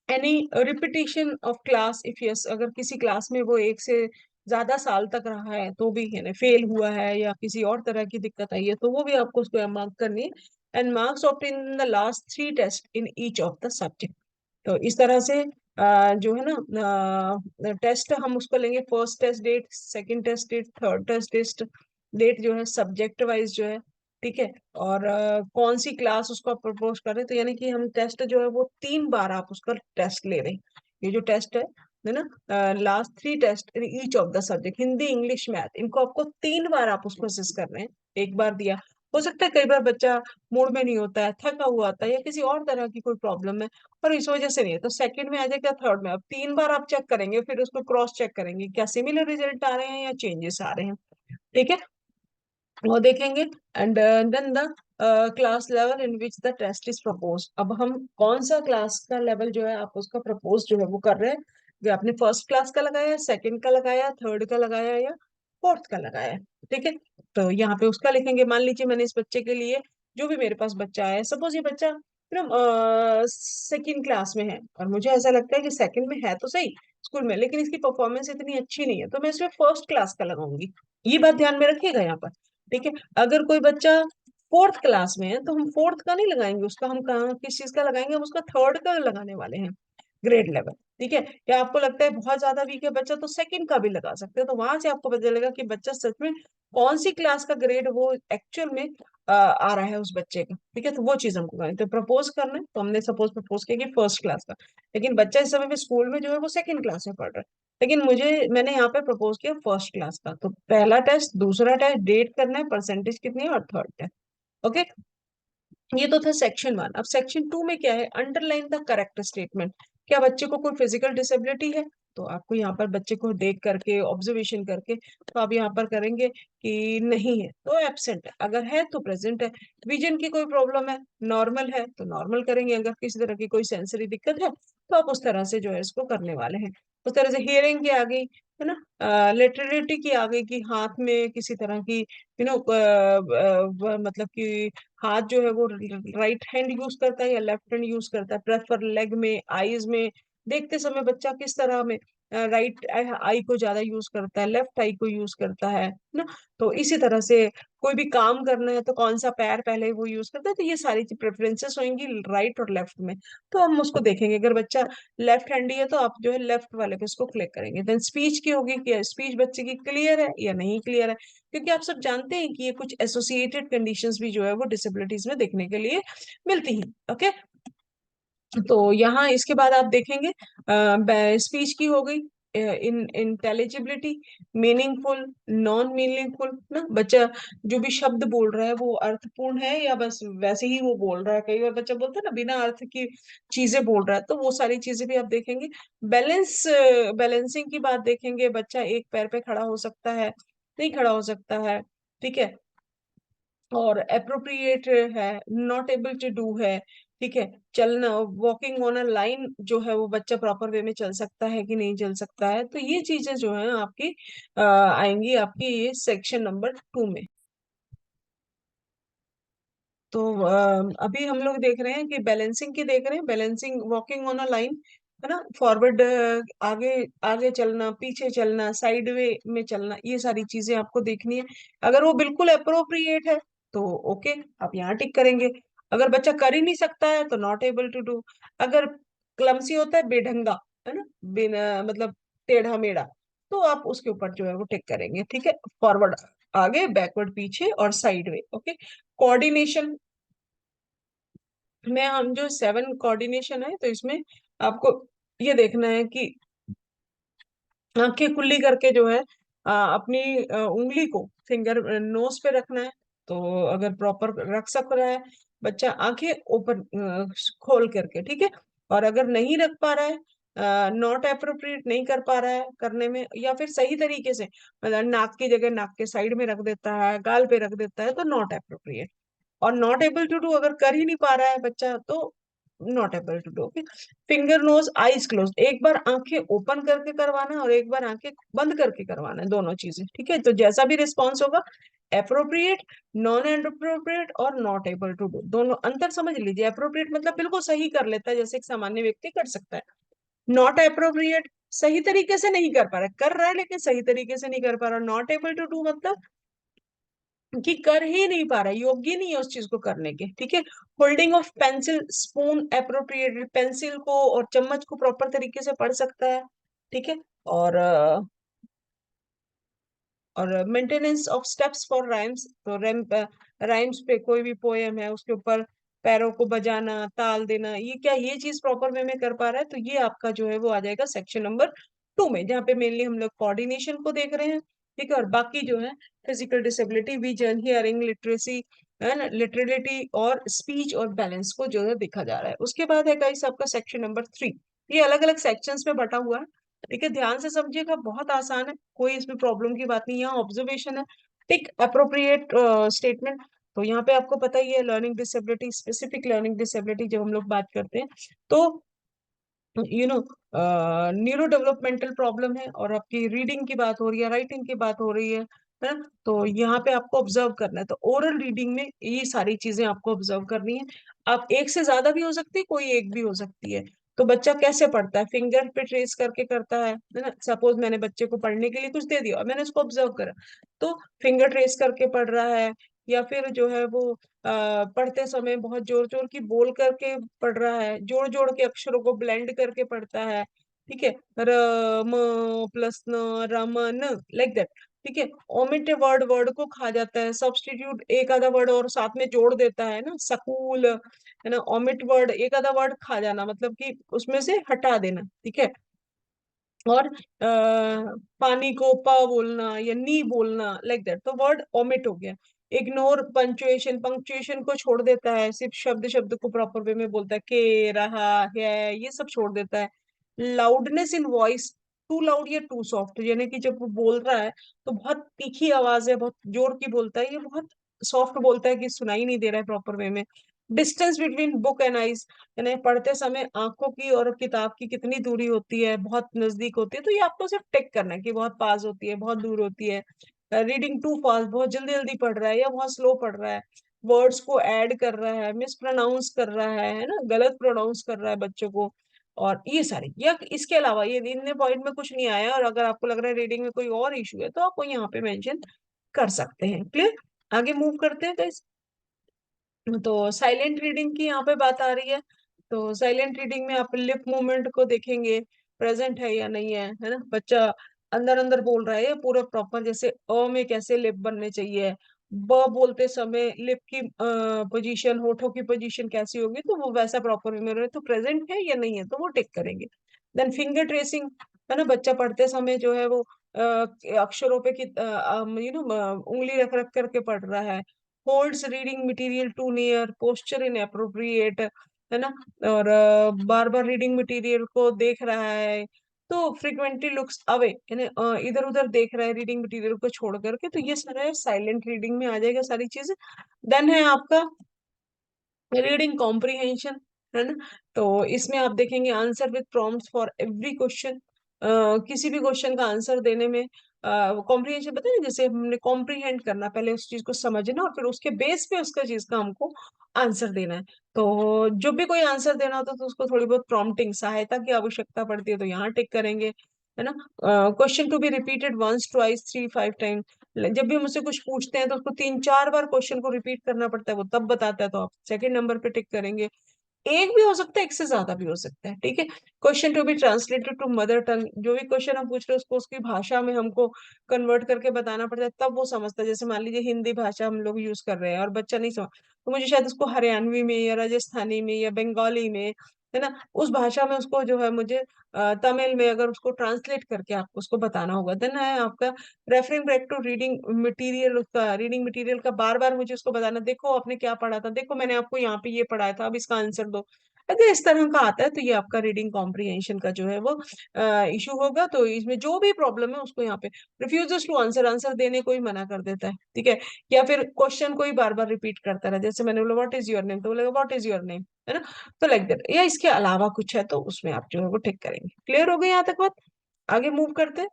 any repetition of class if yes, अगर किसी क्लास में वो एक से ज्यादा साल तक रहा है तो भी है ना फेल हुआ है, या किसी और तरह की दिक्कत आई है, तो वो भी आपको उसको मार्क करनी है। And marks obtain in the last 3 test in each of the subject. तो इस तरह से जो है ना टेस्ट हम उसको लेंगे, first test date, second test date, third test date, date जो है सब्जेक्ट वाइज जो है। ठीक है, और कौन सी क्लास उसको आप प्रपोज कर रहे हैं, तो यानी कि हम टेस्ट जो है वो 3 बार आप उसका टेस्ट ले रहे हैं। ये जो टेस्ट है ना, last 3 test in each of the subject, Hindi English math, इनको आपको 3 बार आप उसको असेस कर रहे हैं। एक बार दिया, हो सकता है कई बार बच्चा मूड में नहीं होता है, थका हुआ आता है, या किसी और तरह की कोई प्रॉब्लम है, और इस वजह से नहीं है, तो सेकंड में आ जाएगा, थर्ड में। अब 3 बार आप चेक करेंगे, फिर उसको क्रॉस चेक करेंगे क्या सिमिलर रिजल्ट आ रहे हैं या चेंजेस आ रहे हैं। ठीक है, वो देखेंगे। And then the class level in which the test is propose, अब हम कौन सा क्लास का लेवल जो है आप उसका प्रपोज जो है वो कर रहे हैं, कि आपने फर्स्ट क्लास का लगाया, सेकंड का लगाया, थर्ड का लगाया, या फोर्थ का लगाया। ठीक है, तो यहाँ पे उसका लिखेंगे। मान लीजिए मैंने इस बच्चे के लिए, जो भी मेरे पास बच्चा है, सपोज ये बच्चा सेकंड क्लास में है, और मुझे ऐसा लगता है कि सेकंड में है तो सही स्कूल में, लेकिन इसकी परफॉर्मेंस इतनी अच्छी नहीं है, तो मैं इसमें फर्स्ट क्लास का लगाऊंगी। ये बात ध्यान में रखिएगा यहाँ पर। ठीक है, अगर कोई बच्चा फोर्थ क्लास में है, तो हम फोर्थ का नहीं लगाएंगे उसका, हम कहाँ किस चीज का लगाएंगे, हम उसका थर्ड का लगाने वाले हैं। ग्रेड लेवल, ठीक है। या आपको लगता है बहुत ज्यादा वीक है बच्चा, तो सेकंड का भी लगा सकते हो, तो वहां से आपको पता चलेगा कि बच्चा सच में कौन सी क्लास का ग्रेड वो एक्चुअल में आ रहा है उस बच्चे का, ठीक है। तो वो चीज हमको करनी है। तो प्रपोज करना है, तो हमने सपोज प्रपोज किया कि फर्स्ट क्लास का, लेकिन बच्चा इस समय पे स्कूल में जो है वो सेकंड क्लास में पढ़ रहा है, लेकिन मैंने यहाँ पे प्रपोज किया फर्स्ट क्लास का। तो पहला टेस्ट, दूसरा टेस्ट, डेट करना है, परसेंटेज कितनी है, और थर्ड टेस्ट। ओके, ये तो था सेक्शन वन। अब सेक्शन टू में क्या है, अंडरलाइन द करेक्ट स्टेटमेंट। क्या बच्चे को कोई फिजिकल डिसेबिलिटी है, तो आपको यहाँ पर बच्चे को देख करके, ऑब्जर्वेशन करके, तो आप यहाँ पर करेंगे कि नहीं है तो एब्सेंट है, अगर है तो प्रेजेंट है। विजन की कोई प्रॉब्लम है, नॉर्मल है तो नॉर्मल करेंगे, अगर किसी तरह की कोई सेंसरी दिक्कत है तो आप उस तरह से जो है इसको करने वाले हैं। उस तरह से हियरिंग की आ गई, है ना, लिटरेलिटी की आ गई कि हाथ में किसी तरह की मतलब कि हाथ जो है वो राइट हैंड यूज करता है या लेफ्ट हैंड यूज करता है, प्रेफर लेग में, आईज में, देखते समय बच्चा किस तरह में राइट आई को ज्यादा यूज करता है, लेफ्ट आई को यूज करता है ना। तो इसी तरह से कोई भी काम करना है तो कौन सा पैर पहले वो यूज करता है, तो ये सारी प्रेफरेंसेस होंगी राइट और लेफ्ट में। तो हम उसको देखेंगे, अगर बच्चा लेफ्ट हैंडी है तो आप जो है लेफ्ट वाले पे इसको क्लिक करेंगे। देन स्पीच की होगी कि स्पीच बच्चे की क्लियर है या नहीं क्लियर है, क्योंकि आप सब जानते हैं कि ये कुछ एसोसिएटेड कंडीशंस भी जो है वो डिसेबिलिटीज में देखने के लिए मिलती हैं। ओके, तो यहाँ इसके बाद आप देखेंगे स्पीच की हो गई, इन इंटेलिजिबिलिटी, मीनिंगफुल, नॉन मीनिंगफुल ना, बच्चा जो भी शब्द बोल रहा है वो अर्थपूर्ण है या बस वैसे ही वो बोल रहा है। कई बार बच्चा बोलता है ना बिना अर्थ की चीजें बोल रहा है, तो वो सारी चीजें भी आप देखेंगे। बैलेंसिंग की बात देखेंगे, बच्चा एक पैर पे खड़ा हो सकता है, नहीं खड़ा हो सकता है, ठीक है, और अप्रोप्रिएट है, नॉट एबल टू डू है, ठीक है। चलना, वॉकिंग ऑन अ लाइन जो है वो बच्चा प्रॉपर वे में चल सकता है कि नहीं चल सकता है, तो ये चीजें जो है आपकी आएंगी आपकी ये सेक्शन नंबर टू में। तो अभी हम लोग देख रहे हैं कि बैलेंसिंग की देख रहे हैं, balancing walking on a line, है ना, फॉरवर्ड, आगे आगे चलना, पीछे चलना, साइड वे में चलना, ये सारी चीजें आपको देखनी है। अगर वो बिल्कुल अप्रोप्रिएट है तो ओके, आप यहाँ टिक करेंगे। अगर बच्चा कर ही नहीं सकता है तो नॉट एबल टू डू। अगर क्लमसी होता है, बेढंगा, है ना, बिना मतलब टेढ़ा मेढ़ा, तो आप उसके ऊपर जो है वो टिक करेंगे, ठीक है। फॉरवर्ड आगे, बैकवर्ड पीछे, और साइड वे। ओके, कोऑर्डिनेशन में हम जो सेवन कोऑर्डिनेशन है, तो इसमें आपको ये देखना है कि आंखें खुली करके जो है अपनी उंगली को फिंगर नोज पे रखना है। तो अगर प्रॉपर रख सक रहा है बच्चा आंखें ओपन खोल करके, ठीक है। और अगर नहीं रख पा रहा है, नॉट अप्रोप्रिएट नहीं कर पा रहा है करने में, या फिर सही तरीके से मतलब नाक की जगह नाक के साइड में रख देता है, गाल पे रख देता है, तो नॉट अप्रोप्रिएट। और नॉट एबल टू डू अगर कर ही नहीं पा रहा है बच्चा तो not able to do. Okay, finger nose eyes close, एक बार आंखें ओपन करके करवाना है और एक बार आंखें बंद करके करवाना है, दोनों चीजें, ठीक है। तो जैसा भी रिस्पॉन्स होगा, अप्रोप्रिएट, नॉन अप्रोप्रिएट और नॉट एबल टू डू, दोनों अंतर समझ लीजिए। अप्रोप्रिएट मतलब बिल्कुल सही कर लेता है जैसे एक सामान्य व्यक्ति कर सकता है। नॉट अप्रोप्रिएट सही तरीके से नहीं कर पा रहा है, कर रहा है लेकिन सही तरीके से नहीं कर पा रहा। नॉट एबल टू डू मतलब कि कर ही नहीं पा रहा है, योग्य नहीं है उस चीज को करने के, ठीक है। Holding of pencil spoon appropriated, pencil को और चम्मच को प्रॉपर तरीके से पढ़ सकता है, ठीक है। और maintenance of steps for rhymes, तो राइम्स पे कोई भी पोएम है उसके ऊपर पैरों को बजाना, ताल देना, ये क्या ये चीज प्रॉपर वे में कर पा रहा है, तो ये आपका जो है वो आ जाएगा सेक्शन नंबर टू में, जहाँ पे मेनली हम लोग कोऑर्डिनेशन को देख रहे हैं, ठीक है। और बाकी जो है physical disability, vision, hearing, literacy, है ना, लिटरेलिटी और स्पीच और बैलेंस को जो है देखा जा रहा है। उसके बाद है गाइस आपका सेक्शन नंबर थ्री। ये अलग अलग सेक्शंस में बटा हुआ है, ठीक है। ध्यान से समझिएगा, बहुत आसान है, कोई इसमें प्रॉब्लम की बात नहीं। यहाँ ऑब्जर्वेशन है, टिक अप्रोप्रिएट स्टेटमेंट। तो यहाँ पे आपको पता ही है, learning disability, specific learning disability जब हम लोग बात करते हैं तो नो न्यूरो डेवलपमेंटल प्रॉब्लम है, और आपकी रीडिंग की बात हो रही है, राइटिंग की बात हो रही है ना। तो यहाँ पे आपको ऑब्जर्व करना है, तो ओरल रीडिंग में ये सारी चीजें आपको ऑब्जर्व करनी है। आप एक से ज्यादा भी हो सकती है, कोई एक भी हो सकती है। तो बच्चा कैसे पढ़ता है, फिंगर पे ट्रेस करके करता है ना। सपोज मैंने बच्चे को पढ़ने के लिए कुछ दे दिया और मैंने उसको ऑब्जर्व करा, तो फिंगर ट्रेस करके पढ़ रहा है, या फिर जो है वो पढ़ते समय बहुत जोर जोर की बोल करके पढ़ रहा है, जोड़ जोड़ के अक्षरों को ब्लेंड करके पढ़ता है, ठीक है, र म प्लस न रम न, लाइक दैट, ठीक है। ओमिट वर्ड, वर्ड को खा जाता है, सब्स्टिट्यूट एक आधा वर्ड और साथ में जोड़ देता है ना, सकूल है ना, ओमिट वर्ड एक आधा वर्ड खा जाना मतलब कि उसमें से हटा देना, ठीक है। और पानी को प बोलना या नी बोलना, लाइक दैट, तो वर्ड ओमिट हो गया। इग्नोर पंक्चुएशन, पंक्चुएशन को छोड़ देता है, सिर्फ शब्द शब्द को प्रॉपर वे में बोलता है, के रहा है ये सब छोड़ देता है। Loudness in voice, too loud या टू सॉफ्ट, यानी कि जब वो बोल रहा है तो बहुत तीखी आवाज है, बहुत जोर की बोलता है, ये बहुत सॉफ्ट बोलता है कि सुनाई नहीं दे रहा है प्रॉपर वे में। Distance between book and eyes, यानी पढ़ते समय आंखों की और किताब की कितनी दूरी होती है, बहुत नजदीक होती है, तो ये आपको सिर्फ टिक करना है कि बहुत पास होती है, बहुत दूर होती है। रीडिंग टू फास्ट, बहुत जल्दी जल्दी पढ़ रहा है या बहुत स्लो पढ़ रहा है। वर्ड्स को ऐड कर रहा है, मिस प्रोनाउंस कर रहा है ना, गलत प्रोनाउंस कर रहा है बच्चों को। और ये सारी, या इसके अलावा ये इन पॉइंट में कुछ नहीं आया और अगर आपको लग रहा है रीडिंग में कोई और इशू है तो आप वो यहाँ पे मेंशन कर सकते हैं। क्लियर? आगे मूव करते हैं guys। तो साइलेंट रीडिंग की यहाँ पे बात आ रही है। तो साइलेंट रीडिंग में आप लिप मूवमेंट को देखेंगे, प्रेजेंट है या नहीं है ना, बच्चा अंदर अंदर बोल रहा है या पूरा प्रॉपर, जैसे अ में कैसे लिप बनने चाहिए, ब बोलते समय लिप की पोजीशन, होठों की पोजीशन कैसी होगी, तो वो वैसा प्रॉपर में रहे, तो प्रेजेंट है या नहीं है तो वो टिक करेंगे। देन फिंगर ट्रेसिंग, है ना, बच्चा पढ़ते समय जो है वो अक्षरों पे उंगली रख रख करके पढ़ रहा है। Holds reading material too near, posture inappropriate, है ना, और बार बार रीडिंग मटेरियल को देख रहा है, तो फ्रिक्वेंटली लुक्स अवे, यानी इधर उधर देख रहा है रीडिंग मटेरियल को छोड़ करके, तो ये सारा साइलेंट रीडिंग में आ जाएगा सारी चीजें। देन है आपका रीडिंग कॉम्प्रिहेंशन, है ना, तो इसमें आप देखेंगे answer with prompts for every question, किसी भी क्वेश्चन का आंसर देने में कॉम्प्रिहेंशन पता है, जैसे हमने कॉम्प्रिहेंड करना, पहले उस चीज को समझना और फिर उसके बेस पे उसका चीज का हमको आंसर देना है। तो जब भी कोई आंसर देना होता है तो उसको थोड़ी बहुत प्रॉम्प्टिंग सहायता की आवश्यकता पड़ती है, तो यहाँ टिक करेंगे, है ना। Question to be repeated once twice three five time, जब भी मुझसे कुछ पूछते हैं तो उसको 3 4 बार क्वेश्चन को रिपीट करना पड़ता है, वो तब बताता है, तो आप सेकंड नंबर पे टिक करेंगे। एक भी हो सकता है, एक से ज्यादा भी हो सकता है, ठीक है। Question to be translated to mother tongue, जो भी क्वेश्चन हम पूछ रहे हैं उसको उसकी भाषा में हमको कन्वर्ट करके बताना पड़ता है, तब वो समझता है। जैसे मान लीजिए हिंदी भाषा हम लोग यूज कर रहे हैं और बच्चा नहीं समझ, तो मुझे शायद उसको हरियाणवी में या राजस्थानी में या बंगाली में, है ना, उस भाषा में उसको जो है मुझे तमिल में अगर उसको ट्रांसलेट करके आपको उसको बताना होगा। देन है आपका referring back to reading material, उसका रीडिंग मटेरियल का बार बार मुझे उसको बताना, देखो आपने क्या पढ़ा था, देखो मैंने आपको यहाँ पे ये पढ़ाया था, अब इसका आंसर दो। अगर इस तरह का आता है तो ये आपका रीडिंग कॉम्प्रिहेंशन का जो है वो इशू होगा। तो इसमें जो भी प्रॉब्लम है उसको यहाँ पे रिफ्यूजेस टू आंसर, आंसर देने को ही मना कर देता है, ठीक है, या फिर क्वेश्चन को ही बार बार रिपीट करता रहा, जैसे मैंने बोला व्हाट इज योर नेम, तो बोलेगा व्हाट इज योर नेम, है ना, तो लाइक दैट, या इसके अलावा कुछ है तो उसमें आप जो है वो टिक करेंगे। क्लियर हो गई यहाँ तक बात? आगे मूव करते हैं।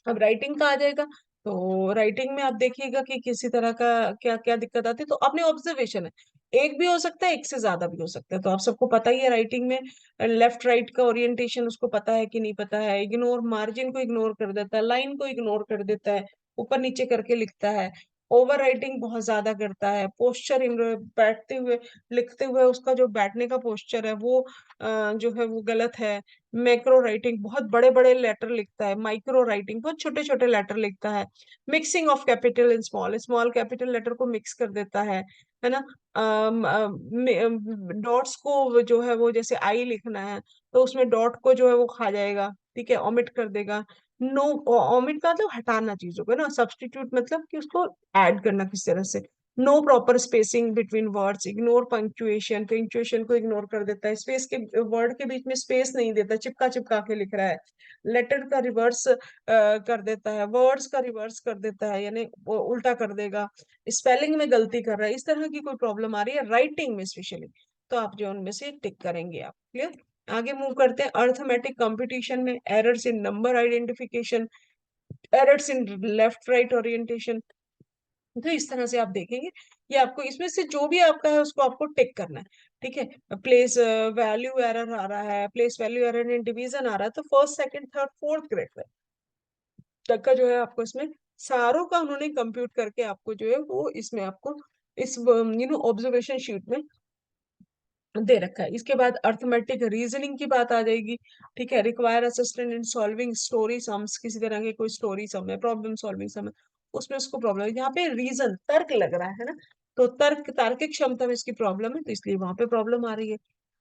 अब राइटिंग का आ जाएगा। तो राइटिंग में आप देखिएगा कि किसी तरह का क्या क्या दिक्कत आती है, तो अपने ऑब्जर्वेशन है, एक भी हो सकता है, एक से ज्यादा भी हो सकता है, तो आप सबको पता ही है राइटिंग में लेफ्ट राइट का ओरिएंटेशन उसको पता है कि नहीं पता है, इग्नोर, मार्जिन को इग्नोर कर देता है, लाइन को इग्नोर कर देता है, ऊपर नीचे करके लिखता है, ओवर राइटिंग बहुत ज्यादा करता है, पोस्चर, बैठते हुए लिखते हुए उसका जो बैठने का पोस्चर है वो जो है वो गलत है। मैक्रो राइटिंग, बहुत बड़े बड़े लेटर लिखता है, माइक्रो राइटिंग बहुत छोटे छोटे लेटर लिखता है, mixing of capital in small, small capital letter को मिक्स कर देता है ना, डॉट्स को जो है वो जैसे आई लिखना है तो उसमें डॉट को जो है वो खा जाएगा, ठीक है, ओमिट कर देगा। नो, ओमिट का मतलब हटाना चीजों को ना, सब्स्टिट्यूट मतलब कि उसको ऐड करना किस तरह से। No proper spacing between words, ignore punctuation, punctuation को इग्नोर कर देता है, स्पेस के वर्ड के बीच में स्पेस नहीं देता, चिपका चिपका के लिख रहा है, लेटर का रिवर्स कर देता है, वर्ड्स का रिवर्स कर देता है, यानी वो उल्टा कर देगा, स्पेलिंग में गलती कर रहा है, इस तरह की कोई प्रॉब्लम आ रही है राइटिंग में स्पेशली, तो आप जो उनमें से टिक करेंगे आप। क्लियर? आगे मूव करते हैं। अर्थमेटिक कंपटीशन में errors in number identification, errors in left right orientation, तो इस तरह से आप देखेंगे, ये आपको इसमें से जो भी आपका है उसको आपको टिक करना है, ठीक है। प्लेस वैल्यू एरर आ रहा है, place value error in division आ रहा है, तो first second third fourth grade तक का जो है आपको इसमें सारों का उन्होंने कंप्यूट करके आपको जो है वो इसमें आपको इस ऑब्जर्वेशन शीट में दे रखा है। इसके बाद अर्थमेटिक रीजनिंग की बात आ जाएगी। ठीक है, require assistant in solving story sums, किसी तरह की कोई स्टोरी सम है, प्रॉब्लम सॉल्विंग सम है, उसमें उसको प्रॉब्लम है। यहाँ पे रीजन तर्क लग रहा है ना, तो तार्किक क्षमता में इसकी प्रॉब्लम है, तो इसलिए वहां पे प्रॉब्लम आ रही है।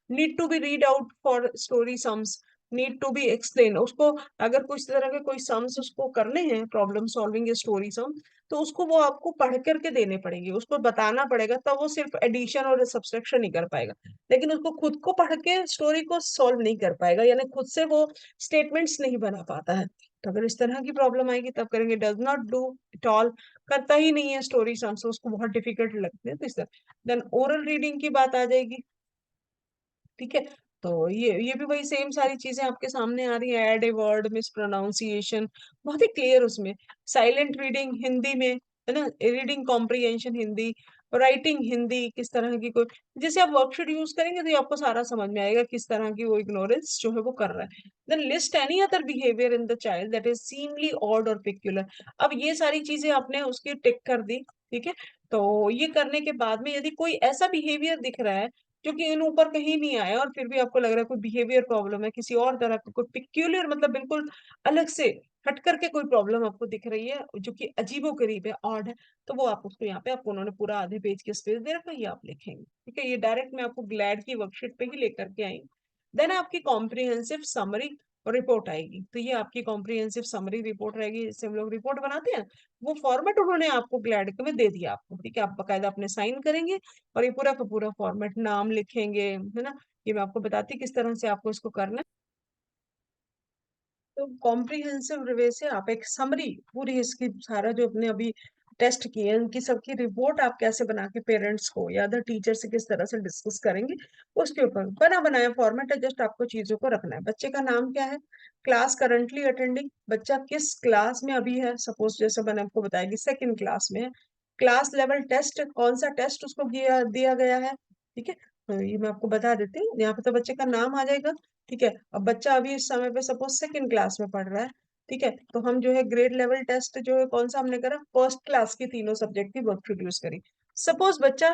Need to be read out for story sums, need to be explain, उसको अगर कुछ तरह के कोई सम्स उसको करने हैं, प्रॉब्लम सॉल्विंग या स्टोरी सम, तो उसको वो आपको पढ़ करके देने पड़ेंगे, उसको बताना पड़ेगा, तब वो सिर्फ एडिशन और सब्सट्रैक्शन नहीं कर पाएगा। लेकिन उसको खुद को पढ़ के स्टोरी को सॉल्व नहीं कर पाएगा, यानी खुद से वो स्टेटमेंट्स नहीं बना पाता है। तो अगर इस तरह की प्रॉब्लम आएगी तब करेंगे does not do it all, करता ही नहीं है स्टोरी सम्स, उसको बहुत डिफिकल्ट लगते हैं, तो इस तरह। देन ओरल रीडिंग की बात आ जाएगी। ठीक है, तो ये भी वही सेम सारी चीजें आपके सामने आ रही है, add a word, mispronunciation, बहुत ही क्लियर उसमें। साइलेंट रीडिंग हिंदी में, है ना, reading comprehension Hindi, writing Hindi, किस तरह की कोई, जैसे आप वर्कशीट यूज करेंगे तो ये आपको सारा समझ में आएगा किस तरह की वो इग्नोरेंस जो है वो कर रहा है। Then list any other behaviour in the child that is seemly odd और पिक्यूलर। अब ये सारी चीजें आपने उसकी टिक कर दी। ठीक है, तो ये करने के बाद में यदि कोई ऐसा बिहेवियर दिख रहा है जो कि इन ऊपर कहीं नहीं आया और फिर भी आपको लग रहा है कोई बिहेवियर प्रॉब्लम है, किसी और तरह का कोई पिक्यूलियर, मतलब बिल्कुल अलग से हट करके कोई प्रॉब्लम आपको दिख रही है जो कि अजीबो गरीब है, ऑड है, तो वो आप उसको यहाँ पे आपको उन्होंने पूरा आधे पेज के स्पेस दे रखा है, ये आप लिखेंगे। ठीक है, ये डायरेक्ट मैं आपको ग्लैड की वर्कशीट पे ही लेकर के आई। देन आपकी कॉम्प्रिहेंसिव समरी रिपोर्ट आएगी, तो ये आपकी कॉम्प्रिहेंसिव समरी रिपोर्ट रहेगी, जिससे हम लोग रिपोर्ट बनाते हैं। वो फॉर्मेट उन्होंने आपको ग्लैड में दे दिया आपको। ठीक है, आप बकायदा अपने साइन करेंगे और ये पूरा का पूरा फॉर्मेट, नाम लिखेंगे, है ना, ये मैं आपको बताती किस तरह से आपको इसको करना है। तो कॉम्प्रिहेंसिव वे से आप एक समरी पूरी इसकी सारा जो अपने अभी टेस्ट किए हैं उनकी सबकी रिपोर्ट आप कैसे बना के पेरेंट्स को या अदर टीचर से किस तरह से डिस्कस करेंगे, उसके ऊपर बना बनाया फॉर्मेट है, जस्ट आपको चीजों को रखना है। बच्चे का नाम क्या है, क्लास करंटली अटेंडिंग, बच्चा किस क्लास में अभी है, सपोज जैसे मैंने आपको बताया कि सेकंड क्लास में है। क्लास लेवल टेस्ट, कौन सा टेस्ट उसको दिया गया है। ठीक है, तो ये मैं आपको बता देती हूँ, यहाँ पे तो बच्चे का नाम आ जाएगा। ठीक है, अब बच्चा अभी इस समय पे सपोज सेकंड क्लास में पढ़ रहा है। ठीक है, तो हम जो है ग्रेड लेवल टेस्ट जो है कौन सा हमने करा, फर्स्ट क्लास की तीनों सब्जेक्ट की वर्कशीट यूज करी। सपोज बच्चा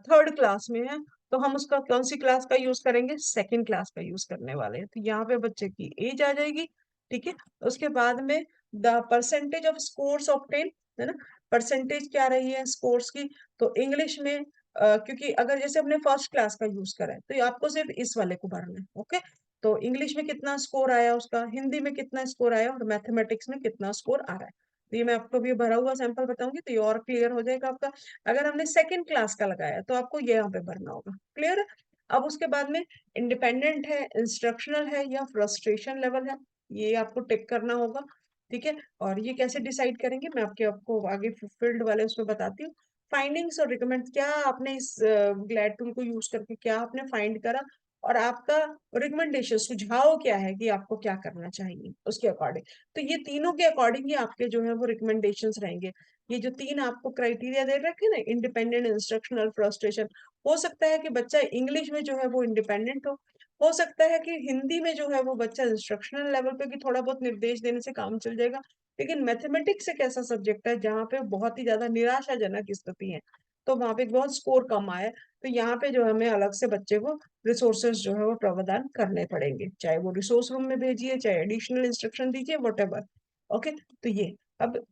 थर्ड क्लास में है, तो हम उसका कौन सी क्लास का यूज करेंगे, सेकंड क्लास का यूज करने वाले हैं, तो यहाँ पे बच्चे की एज आ जाएगी। ठीक है, उसके बाद में the percentage of scores obtain, है ना, परसेंटेज क्या रही है स्कोर्स की। तो इंग्लिश में क्योंकि अगर जैसे हमने फर्स्ट क्लास का यूज करा है तो ये आपको सिर्फ इस वाले को भरना है। ओके, तो इंग्लिश में कितना स्कोर आया उसका, हिंदी में कितना स्कोर आया और मैथमेटिक्स में कितना स्कोर आ रहा है, तो ये मैं आपको अभी भरा हुआ सैंपल बताऊंगी तो ये और क्लियर हो जाएगा आपका। अगर हमने सेकंड क्लास का लगाया तो आपको ये यहाँ पे भरना होगा। क्लियर है, अब उसके बाद में इंडिपेंडेंट है, इंस्ट्रक्शनल है या फ्रस्ट्रेशन लेवल है, ये आपको टिक करना होगा। ठीक है, और ये कैसे डिसाइड करेंगे मैं आपको आगे फील्ड वाले उसमें बताती हूँ। फाइंडिंग्स और रिकमेंड, क्या आपने इस ग्लैड टूल को यूज करके क्या आपने फाइंड करा और आपका रिकमेंडेशन सुझाव क्या है कि आपको क्या करना चाहिए उसके अकॉर्डिंग। तो ये तीनों के अकॉर्डिंग ही आपके जो है वो रिकमेंडेशंस रहेंगे। ये जो तीन आपको क्राइटेरिया दे रखे हैं ना, इंडिपेंडेंट, इंस्ट्रक्शनल, फ्रस्ट्रेशन, हो सकता है कि बच्चा इंग्लिश में जो है वो इंडिपेंडेंट हो सकता है कि हिंदी में जो है वो बच्चा इंस्ट्रक्शनल लेवल पे कि थोड़ा बहुत निर्देश देने से काम चल जाएगा। लेकिन मैथमेटिक्स एक ऐसा सब्जेक्ट है जहाँ पे बहुत ही ज्यादा निराशाजनक स्थिति है, तो वहां पे बहुत स्कोर कम आया है, तो यहाँ पे जो हमें अलग से बच्चे को रिसोर्सेज जो है वो प्रावधान करने पड़ेंगे, चाहे वो रिसोर्स रूम में भेजिए, चाहे एडिशनल इंस्ट्रक्शन दीजिए, वट एवर। ओके, तो ये अब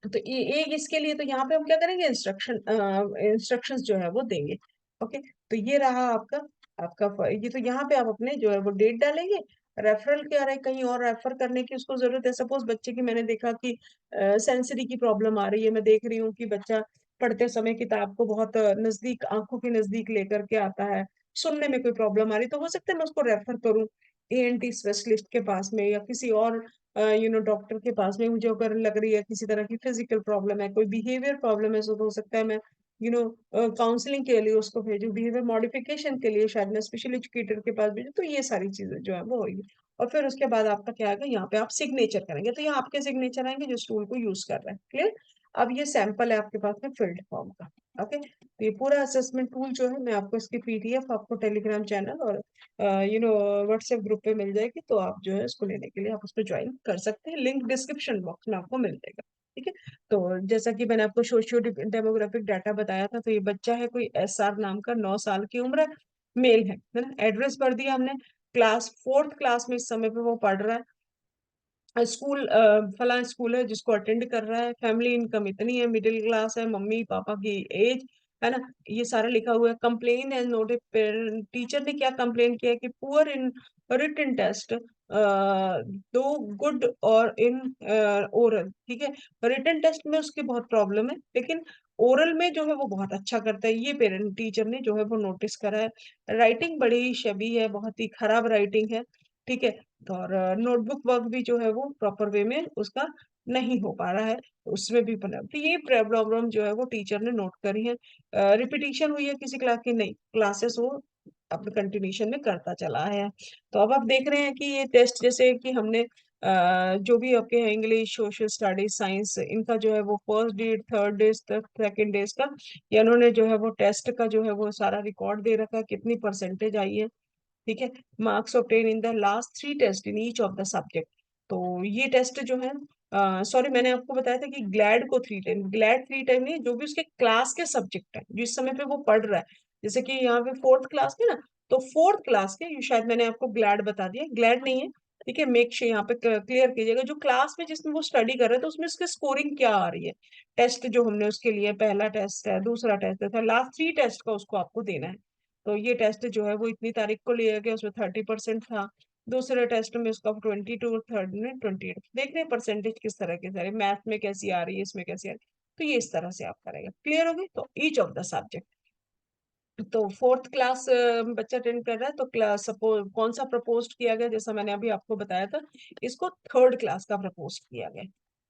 तो ये इसके लिए तो यहाँ पे हम क्या करेंगे, इंस्ट्रक्शंस जो है वो देंगे। ओके, तो ये रहा आपका आपका ये तो यहाँ पे आप अपने जो है वो डेट डालेंगे। रेफरल क्या रहे, कहीं और रेफर करने की उसको जरूरत है, सपोज बच्चे की मैंने देखा कि सेंसरी की प्रॉब्लम आ रही है, मैं देख रही हूँ कि बच्चा पढ़ते समय किताब को बहुत नजदीक, आंखों के नजदीक लेकर के आता है, सुनने में कोई प्रॉब्लम आ रही, तो हो सकता है मैं उसको रेफर करूँ एएनटी स्पेशलिस्ट के पास में या किसी और डॉक्टर के पास में। मुझे अगर लग रही है किसी तरह की फिजिकल प्रॉब्लम है, कोई बिहेवियर प्रॉब्लम है, तो हो सकता है मैं काउंसलिंग के लिए उसको भेजूं, बिहेवियर मॉडिफिकेशन के लिए शायद मैं स्पेशल एजुकेटर के पास भेजूं, तो ये सारी चीजें जो है वो होगी। और फिर उसके बाद आपका क्या आएगा, यहाँ पे आप सिग्नेचर करेंगे, तो यहाँ आपके सिग्नेचर आएंगे जो स्टूल को यूज कर रहे हैं। क्लियर, अब ये सैंपल है आपके पास में फिल्ड फॉर्म का। ओके, तो ये पूरा असेसमेंट टूल जो है मैं आपको इसकी पीडीएफ आपको टेलीग्राम चैनल और व्हाट्सएप ग्रुप पे मिल जाएगी, तो आप जो है इसको लेने के लिए आप उस पर ज्वाइन कर सकते हैं, लिंक डिस्क्रिप्शन बॉक्स में आपको मिल जाएगा। ठीक है। तो जैसा कि मैंने आपको सोशियो डेमोग्राफिक डाटा बताया था, तो ये बच्चा है कोई SR नाम का, 9 साल की उम्र है, मेल है ना। एड्रेस भर दिया हमने, क्लास 4th क्लास में इस समय पे वो पढ़ रहा है। स्कूल फला स्कूल है जिसको अटेंड कर रहा है, फैमिली इनकम इतनी है, मिडिल क्लास है, मम्मी पापा की एज है ना, ये सारा लिखा हुआ है। कंप्लेन एज नोटेड, टीचर ने क्या कंप्लेन किया कि पुअर इन रिटन टेस्ट, दो गुड और इन ओरल। ठीक है, रिटन टेस्ट में उसकी बहुत प्रॉब्लम है, लेकिन ओरल में जो है वो बहुत अच्छा करता है, ये पेरेंट टीचर ने जो है वो नोटिस करा है। राइटिंग बड़ी शबी है, बहुत ही खराब राइटिंग है। ठीक है, और नोटबुक वर्क भी जो है वो प्रॉपर वे में उसका नहीं हो पा रहा है, उसमें भी बना। तो ये प्रॉब्लम जो है वो टीचर ने नोट करी है। रिपीटिशन हुई है किसी क्लास की, नहीं, क्लासेस वो अपने कंटिन्यूशन में करता चला है। तो अब आप देख रहे हैं कि ये टेस्ट, जैसे कि हमने जो भी आपके हैं इंग्लिश, सोशल स्टडीज, साइंस, इनका जो है वो फर्स्ट डे, थर्ड डे तक, सेकेंड डेज का, या उन्होंने जो है वो टेस्ट का जो है वो सारा रिकॉर्ड दे रखा है, कितनी परसेंटेज आई है। ठीक है, marks obtain in the last 3 test in each of the subject. तो ये टेस्ट जो है, सॉरी, मैंने आपको बताया था कि ग्लैड को 3 टाइम, ग्लैड 3 टाइम नहीं, जो भी उसके क्लास के सब्जेक्ट है जिस समय पे वो पढ़ रहा है। जैसे कि यहाँ पे 4th क्लास में ना, तो 4th क्लास के, ये शायद मैंने आपको ग्लैड बता दिया, ग्लैड नहीं है। ठीक है, मेक श्योर यहाँ पे क्लियर कीजिएगा, जो क्लास में जिसमें वो स्टडी कर रहे हैं तो उसमें उसकी स्कोरिंग क्या आ रही है। टेस्ट जो हमने उसके लिए, पहला टेस्ट है, दूसरा टेस्ट है, लास्ट 3 टेस्ट का उसको आपको देना है। तो ये टेस्ट जो है वो इतनी तारीख को लिया गया, उसमें 30% था। दूसरे टेस्ट में उसका 22, थर्ड में 28। देख रहे हैं परसेंटेज किस तरह के सारे, मैथ में कैसी आ रही है, इसमें कैसी आ रही है। तो ये इस तरह से आप करेंगे, क्लियर हो गई। तो ईच ऑफ द सब्जेक्ट, तो 4th क्लास बच्चा अटेंड कर रहा है, तो क्लास सपोज कौन सा प्रपोज किया गया, जैसा मैंने अभी आपको बताया था, इसको 3rd क्लास का प्रपोज किया गया।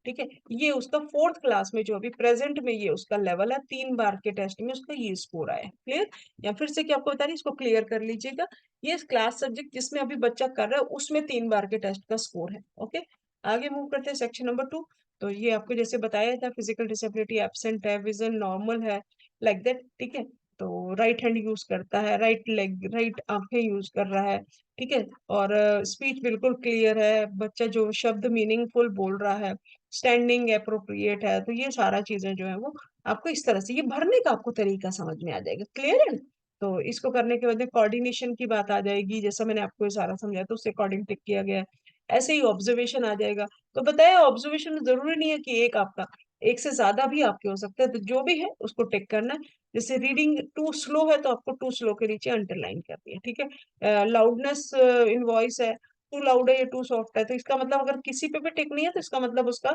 ठीक है, ये उसका 4th क्लास में जो अभी प्रेजेंट में ये उसका लेवल है, 3 बार के टेस्ट में उसका ये स्कोर आया है। क्लियर, या फिर से क्या आपको बता रही, इसको क्लियर कर लीजिएगा। ये क्लास सब्जेक्ट जिसमें अभी बच्चा कर रहा है उसमें 3 बार के टेस्ट का स्कोर है। ओके, आगे मूव करते हैं सेक्शन नंबर 2। तो ये आपको जैसे बताया था, फिजिकल डिसेबिलिटी एब्सेंट है, विजन नॉर्मल है, लाइक दैट। ठीक है, तो राइट हैंड यूज करता है, राइट लेग, राइट आंखें यूज कर रहा है। ठीक है, और स्पीच बिल्कुल क्लियर है, बच्चा जो शब्द मीनिंगफुल बोल रहा है, स्टैंडिंग अप्रोप्रिएट है। तो ये सारा चीजें जो है वो आपको इस तरह से, ये भरने का आपको तरीका समझ में आ जाएगा। क्लियर है, तो इसको करने के बाद में कोऑर्डिनेशन की बात आ जाएगी, जैसा मैंने आपको ये सारा समझाया, तो उससे अकॉर्डिंग टिक किया गया है। ऐसे ही ऑब्जर्वेशन आ जाएगा। तो बताया, ऑब्जर्वेशन जरूरी नहीं है कि एक आपका, एक से ज्यादा भी आपके हो सकते हैं, तो जो भी है उसको टिक करना है। जैसे रीडिंग टू स्लो है, तो आपको टू स्लो के नीचे अंडरलाइन करनी है। ठीक है, लाउडनेस इन वॉइस है, टू लाउड है या टू सॉफ्ट है, तो इसका मतलब अगर किसी पे भी टिक नहीं है तो इसका मतलब उसका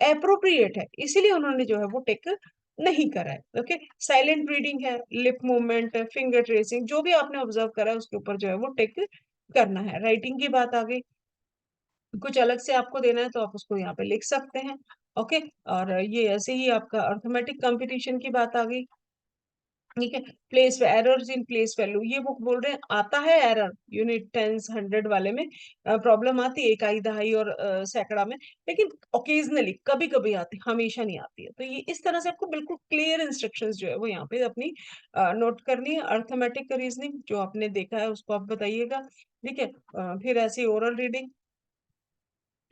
अप्रोप्रिएट है, इसीलिए उन्होंने जो है वो टिक नहीं करा है। ओके, साइलेंट रीडिंग है, लिप मूवमेंट, फिंगर ट्रेसिंग, जो भी आपने ऑब्जर्व करा है उसके ऊपर जो है वो टिक करना है। राइटिंग की बात आ गई, कुछ अलग से आपको देना है तो आप उसको यहाँ पे लिख सकते हैं। ओके, और ये ऐसे ही आपका अर्थमेटिक कंपटीशन की बात आ गई। ठीक है, place errors in place value, ये वो बोल रहे हैं आता है एरर यूनिट टेंस 100 वाले में, प्रॉब्लम आती है इकाई, दहाई और सैकड़ा में, लेकिन ओकेजनली कभी कभी आती है, हमेशा नहीं आती है। तो ये इस तरह से आपको बिल्कुल क्लियर इंस्ट्रक्शंस जो है वो यहाँ पे अपनी नोट करनी है। अर्थमेटिक रीजनिंग जो आपने देखा है उसको आप बताइएगा। ठीक है, फिर ऐसी ओरल रीडिंग,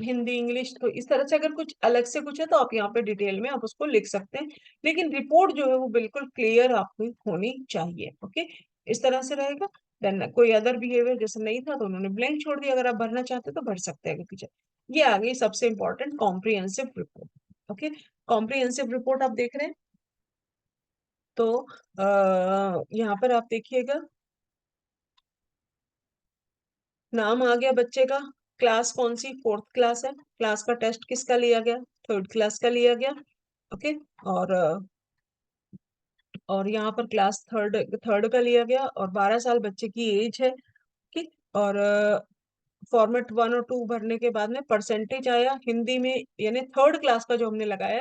हिंदी, इंग्लिश, तो इस तरह से अगर कुछ अलग से कुछ है तो आप यहाँ पे डिटेल में आप उसको लिख सकते हैं, लेकिन रिपोर्ट जो है वो बिल्कुल क्लियर आपकी होनी चाहिए। ओके, इस तरह से रहेगा। देन कोई अदर बिहेवियर जैसे नहीं था तो उन्होंने ब्लैंक छोड़ दिया, अगर आप भरना चाहते तो भर सकते हैं पीछे। ये आ गई सबसे important comprehensive report. Okay, comprehensive report आप देख रहे हैं, तो यहाँ पर आप देखिएगा, नाम आ गया बच्चे का, क्लास कौन सी, 4th क्लास है, क्लास का टेस्ट किसका लिया गया, 3rd क्लास का लिया गया। ओके, और और यहाँ पर क्लास थर्ड थर्ड का लिया गया, और 12 साल बच्चे की एज है। ठीक, और फॉर्मेट 1 और 2 भरने के बाद में परसेंटेज आया हिंदी में, यानी 3rd क्लास का जो हमने लगाया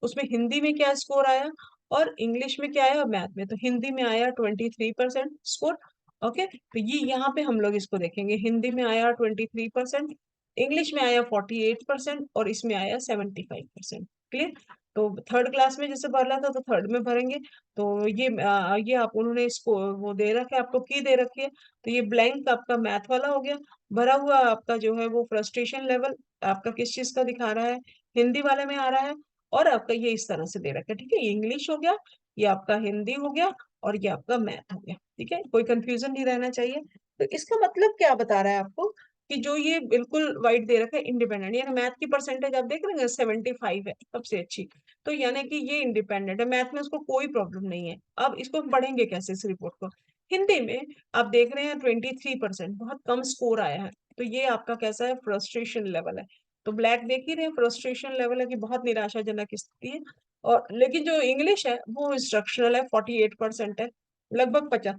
उसमें हिंदी में क्या स्कोर आया, और इंग्लिश में क्या आया, और मैथ में। तो हिंदी में आया 23% स्कोर। ओके, तो ये यहाँ पे हम लोग इसको देखेंगे, हिंदी में आया 23%, इंग्लिश में आया 48%, और इसमें आया 75%। क्लियर, तो 3rd क्लास में जैसे भरना था तो 3rd में भरेंगे। तो ये आप, उन्होंने इसको वो दे रखा है, आपको की दे रखी है, तो ये ब्लैंक आपका मैथ वाला हो गया। भरा हुआ आपका जो है वो फ्रस्ट्रेशन लेवल आपका किस चीज का दिखा रहा है, हिंदी वाले में आ रहा है, और आपका ये इस तरह से दे रखा है, ठीक है। ये इंग्लिश हो गया, ये आपका हिंदी हो गया, और ये आपका मैथ हो गया, ठीक है। कोई कंफ्यूजन नहीं रहना चाहिए। तो इसका मतलब क्या बता रहा है आपको, कि जो ये बिल्कुल वाइट दे रखा है इंडिपेंडेंट, यानी मैथ की परसेंटेज आप देख रहे हैं 75 है, सबसे अच्छी। तो यानी कि ये इंडिपेंडेंट है, मैथ में उसको कोई प्रॉब्लम नहीं है। अब इसको हम पढ़ेंगे कैसे इस रिपोर्ट को। हिंदी में आप देख रहे हैं 23%, बहुत कम स्कोर आया है। तो ये आपका कैसा है, फ्रस्ट्रेशन लेवल है। तो ब्लैक देख ही रहे हैं, फ्रस्ट्रेशन लेवल है कि बहुत निराशाजनक स्थिति है। और लेकिन जो इंग्लिश है वो इंस्ट्रक्शनल है, 48% है, लगभग 50,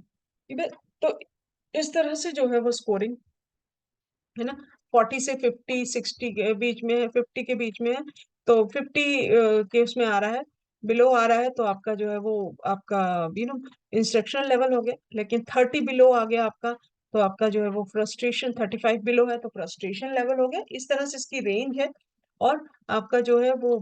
ठीक है। तो इस तरह से जो है वो स्कोरिंग है ना, 40 से 50, 60 के बीच में है, 50 के बीच में है। तो 50 के उसमें आ रहा है, बिलो आ रहा है, तो आपका जो है वो आपका इंस्ट्रक्शन लेवल हो गया। लेकिन 30 बिलो आ गया आपका, तो आपका जो है वो फ्रस्ट्रेशन, 35 बिलो है तो फ्रस्ट्रेशन लेवल हो गया। इस तरह से इसकी रेंज है। और आपका जो है वो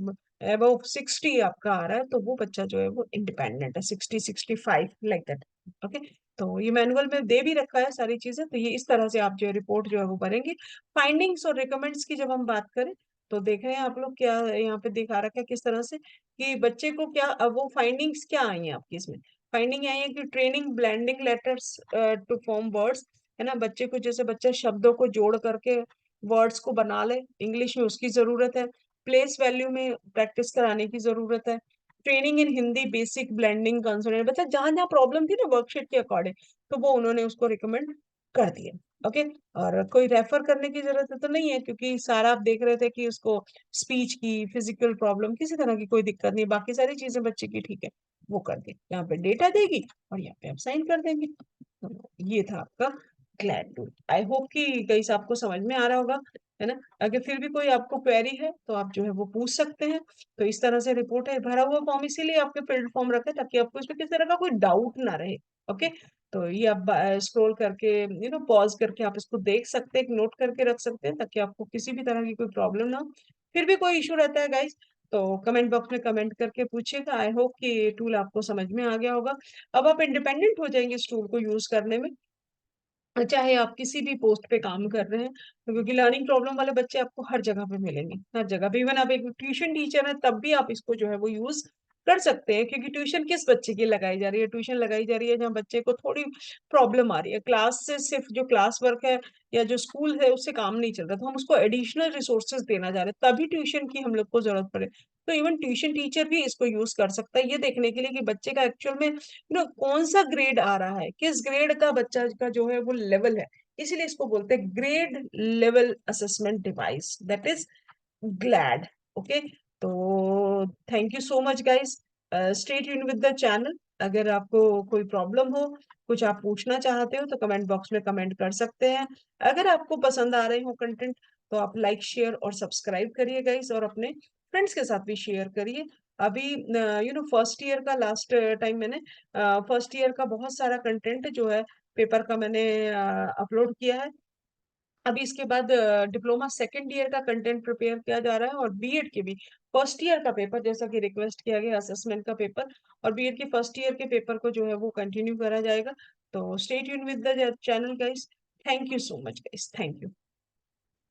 अबव 60 आपका आ रहा है, तो वो बच्चा जो है वो इंडिपेंडेंट है, 60, 65 लाइक दैट। ओके। तो ये मैनुअल में दे भी रखा है सारी चीजें। तो ये इस तरह से आप जो है रिपोर्ट जो है वो भरेंगे। फाइंडिंग्स और रिकमेंड्स की जब हम बात करें, तो देख रहे हैं आप लोग क्या यहाँ पे दिखा रखा है किस तरह से, कि बच्चे को क्या, अब वो फाइंडिंग्स क्या आई है आपकी इसमें। फाइंडिंग आई है कि training blending letters to form words, है ना। बच्चे को, जैसे बच्चा शब्दों को जोड़ करके वर्ड्स को बना ले, इंग्लिश में उसकी जरूरत है। प्लेस वैल्यू में प्रैक्टिस कराने की जरूरत है। Training in Hindi basic blending consonant, मतलब जहां जहां प्रॉब्लम थी ना वर्कशीट के अकॉर्डिंग, तो वो उन्होंने उसको रिकमेंड कर दिया। ओके। और कोई रेफर करने की जरूरत तो नहीं है, क्योंकि सारा आप देख रहे थे कि उसको स्पीच की, फिजिकल प्रॉब्लम, किसी तरह की कोई दिक्कत नहीं, बाकी सारी चीजें बच्चे की ठीक है। वो कर दी, यहाँ पे डेटा देगी और यहाँ पे आप साइन कर देंगे। तो ये था आपका ग्लैड टूल। आई होप कि गाइस आपको समझ में आ रहा होगा, है ना। अगर फिर भी कोई आपको क्वेरी है तो आप जो है वो पूछ सकते हैं। तो इस तरह से रिपोर्ट है, भरा हुआ फॉर्म इसीलिए आपके फिल्ड फॉर्म रखे ताकि आपको इसमें किसी तरह का कोई डाउट ना रहे। ओके। तो ये आप स्क्रॉल करके, पॉज करके आप इसको देख सकते हैं, नोट करके रख सकते हैं, ताकि आपको किसी भी तरह की कोई प्रॉब्लम ना हो। फिर भी कोई इशू रहता है गाइस, तो कमेंट बॉक्स में कमेंट करके पूछिएगा। आई होप कि ये टूल आपको समझ में आ गया होगा। अब आप इंडिपेंडेंट हो जाएंगे इस टूल को यूज करने में, चाहे आप किसी भी पोस्ट पे काम कर रहे हैं। तो क्योंकि लर्निंग प्रॉब्लम वाले बच्चे आपको हर जगह पे मिलेंगे, हर जगह पे। इवन आप एक ट्यूशन टीचर हैं तब भी आप इसको जो है वो यूज कर सकते हैं, क्योंकि ट्यूशन किस बच्चे की लगाई जा रही है, ट्यूशन लगाई जा रही है जहाँ बच्चे को थोड़ी प्रॉब्लम आ रही है, क्लास से सिर्फ जो क्लास वर्क है या जो स्कूल है उससे काम नहीं चल रहा, तो हम उसको एडिशनल रिसोर्सेज देना चाह रहे हैं, तभी ट्यूशन की हम लोग को जरूरत पड़े। तो इवन ट्यूशन टीचर भी इसको यूज कर सकता है, ये देखने के लिए कि बच्चे का एक्चुअल में कौन सा ग्रेड आ रहा है, किस ग्रेड का बच्चा का जो है वो लेवल है। इसीलिए इसको बोलते हैं grade level assessment device, that is glad. Okay. तो thank you so much guys, stay tune with the channel. अगर आपको कोई प्रॉब्लम हो, कुछ आप पूछना चाहते हो, तो कमेंट बॉक्स में कमेंट कर सकते हैं। अगर आपको पसंद आ रहे हो कंटेंट, तो आप लाइक शेयर और सब्सक्राइब करिए गाइस, और अपने फ्रेंड्स के साथ भी शेयर करिए। अभी फर्स्ट ईयर का लास्ट टाइम मैंने फर्स्ट ईयर का बहुत सारा कंटेंट जो है पेपर का मैंने अपलोड किया है। अभी इसके बाद डिप्लोमा सेकंड ईयर का कंटेंट प्रिपेयर किया जा रहा है, और बीएड के भी फर्स्ट ईयर का पेपर, जैसा कि रिक्वेस्ट किया गया असेसमेंट का पेपर, और बीएड के फर्स्ट ईयर के पेपर को जो है वो कंटिन्यू करा जाएगा। तो stay tune with the channel guys. Thank you so much guys, thank you.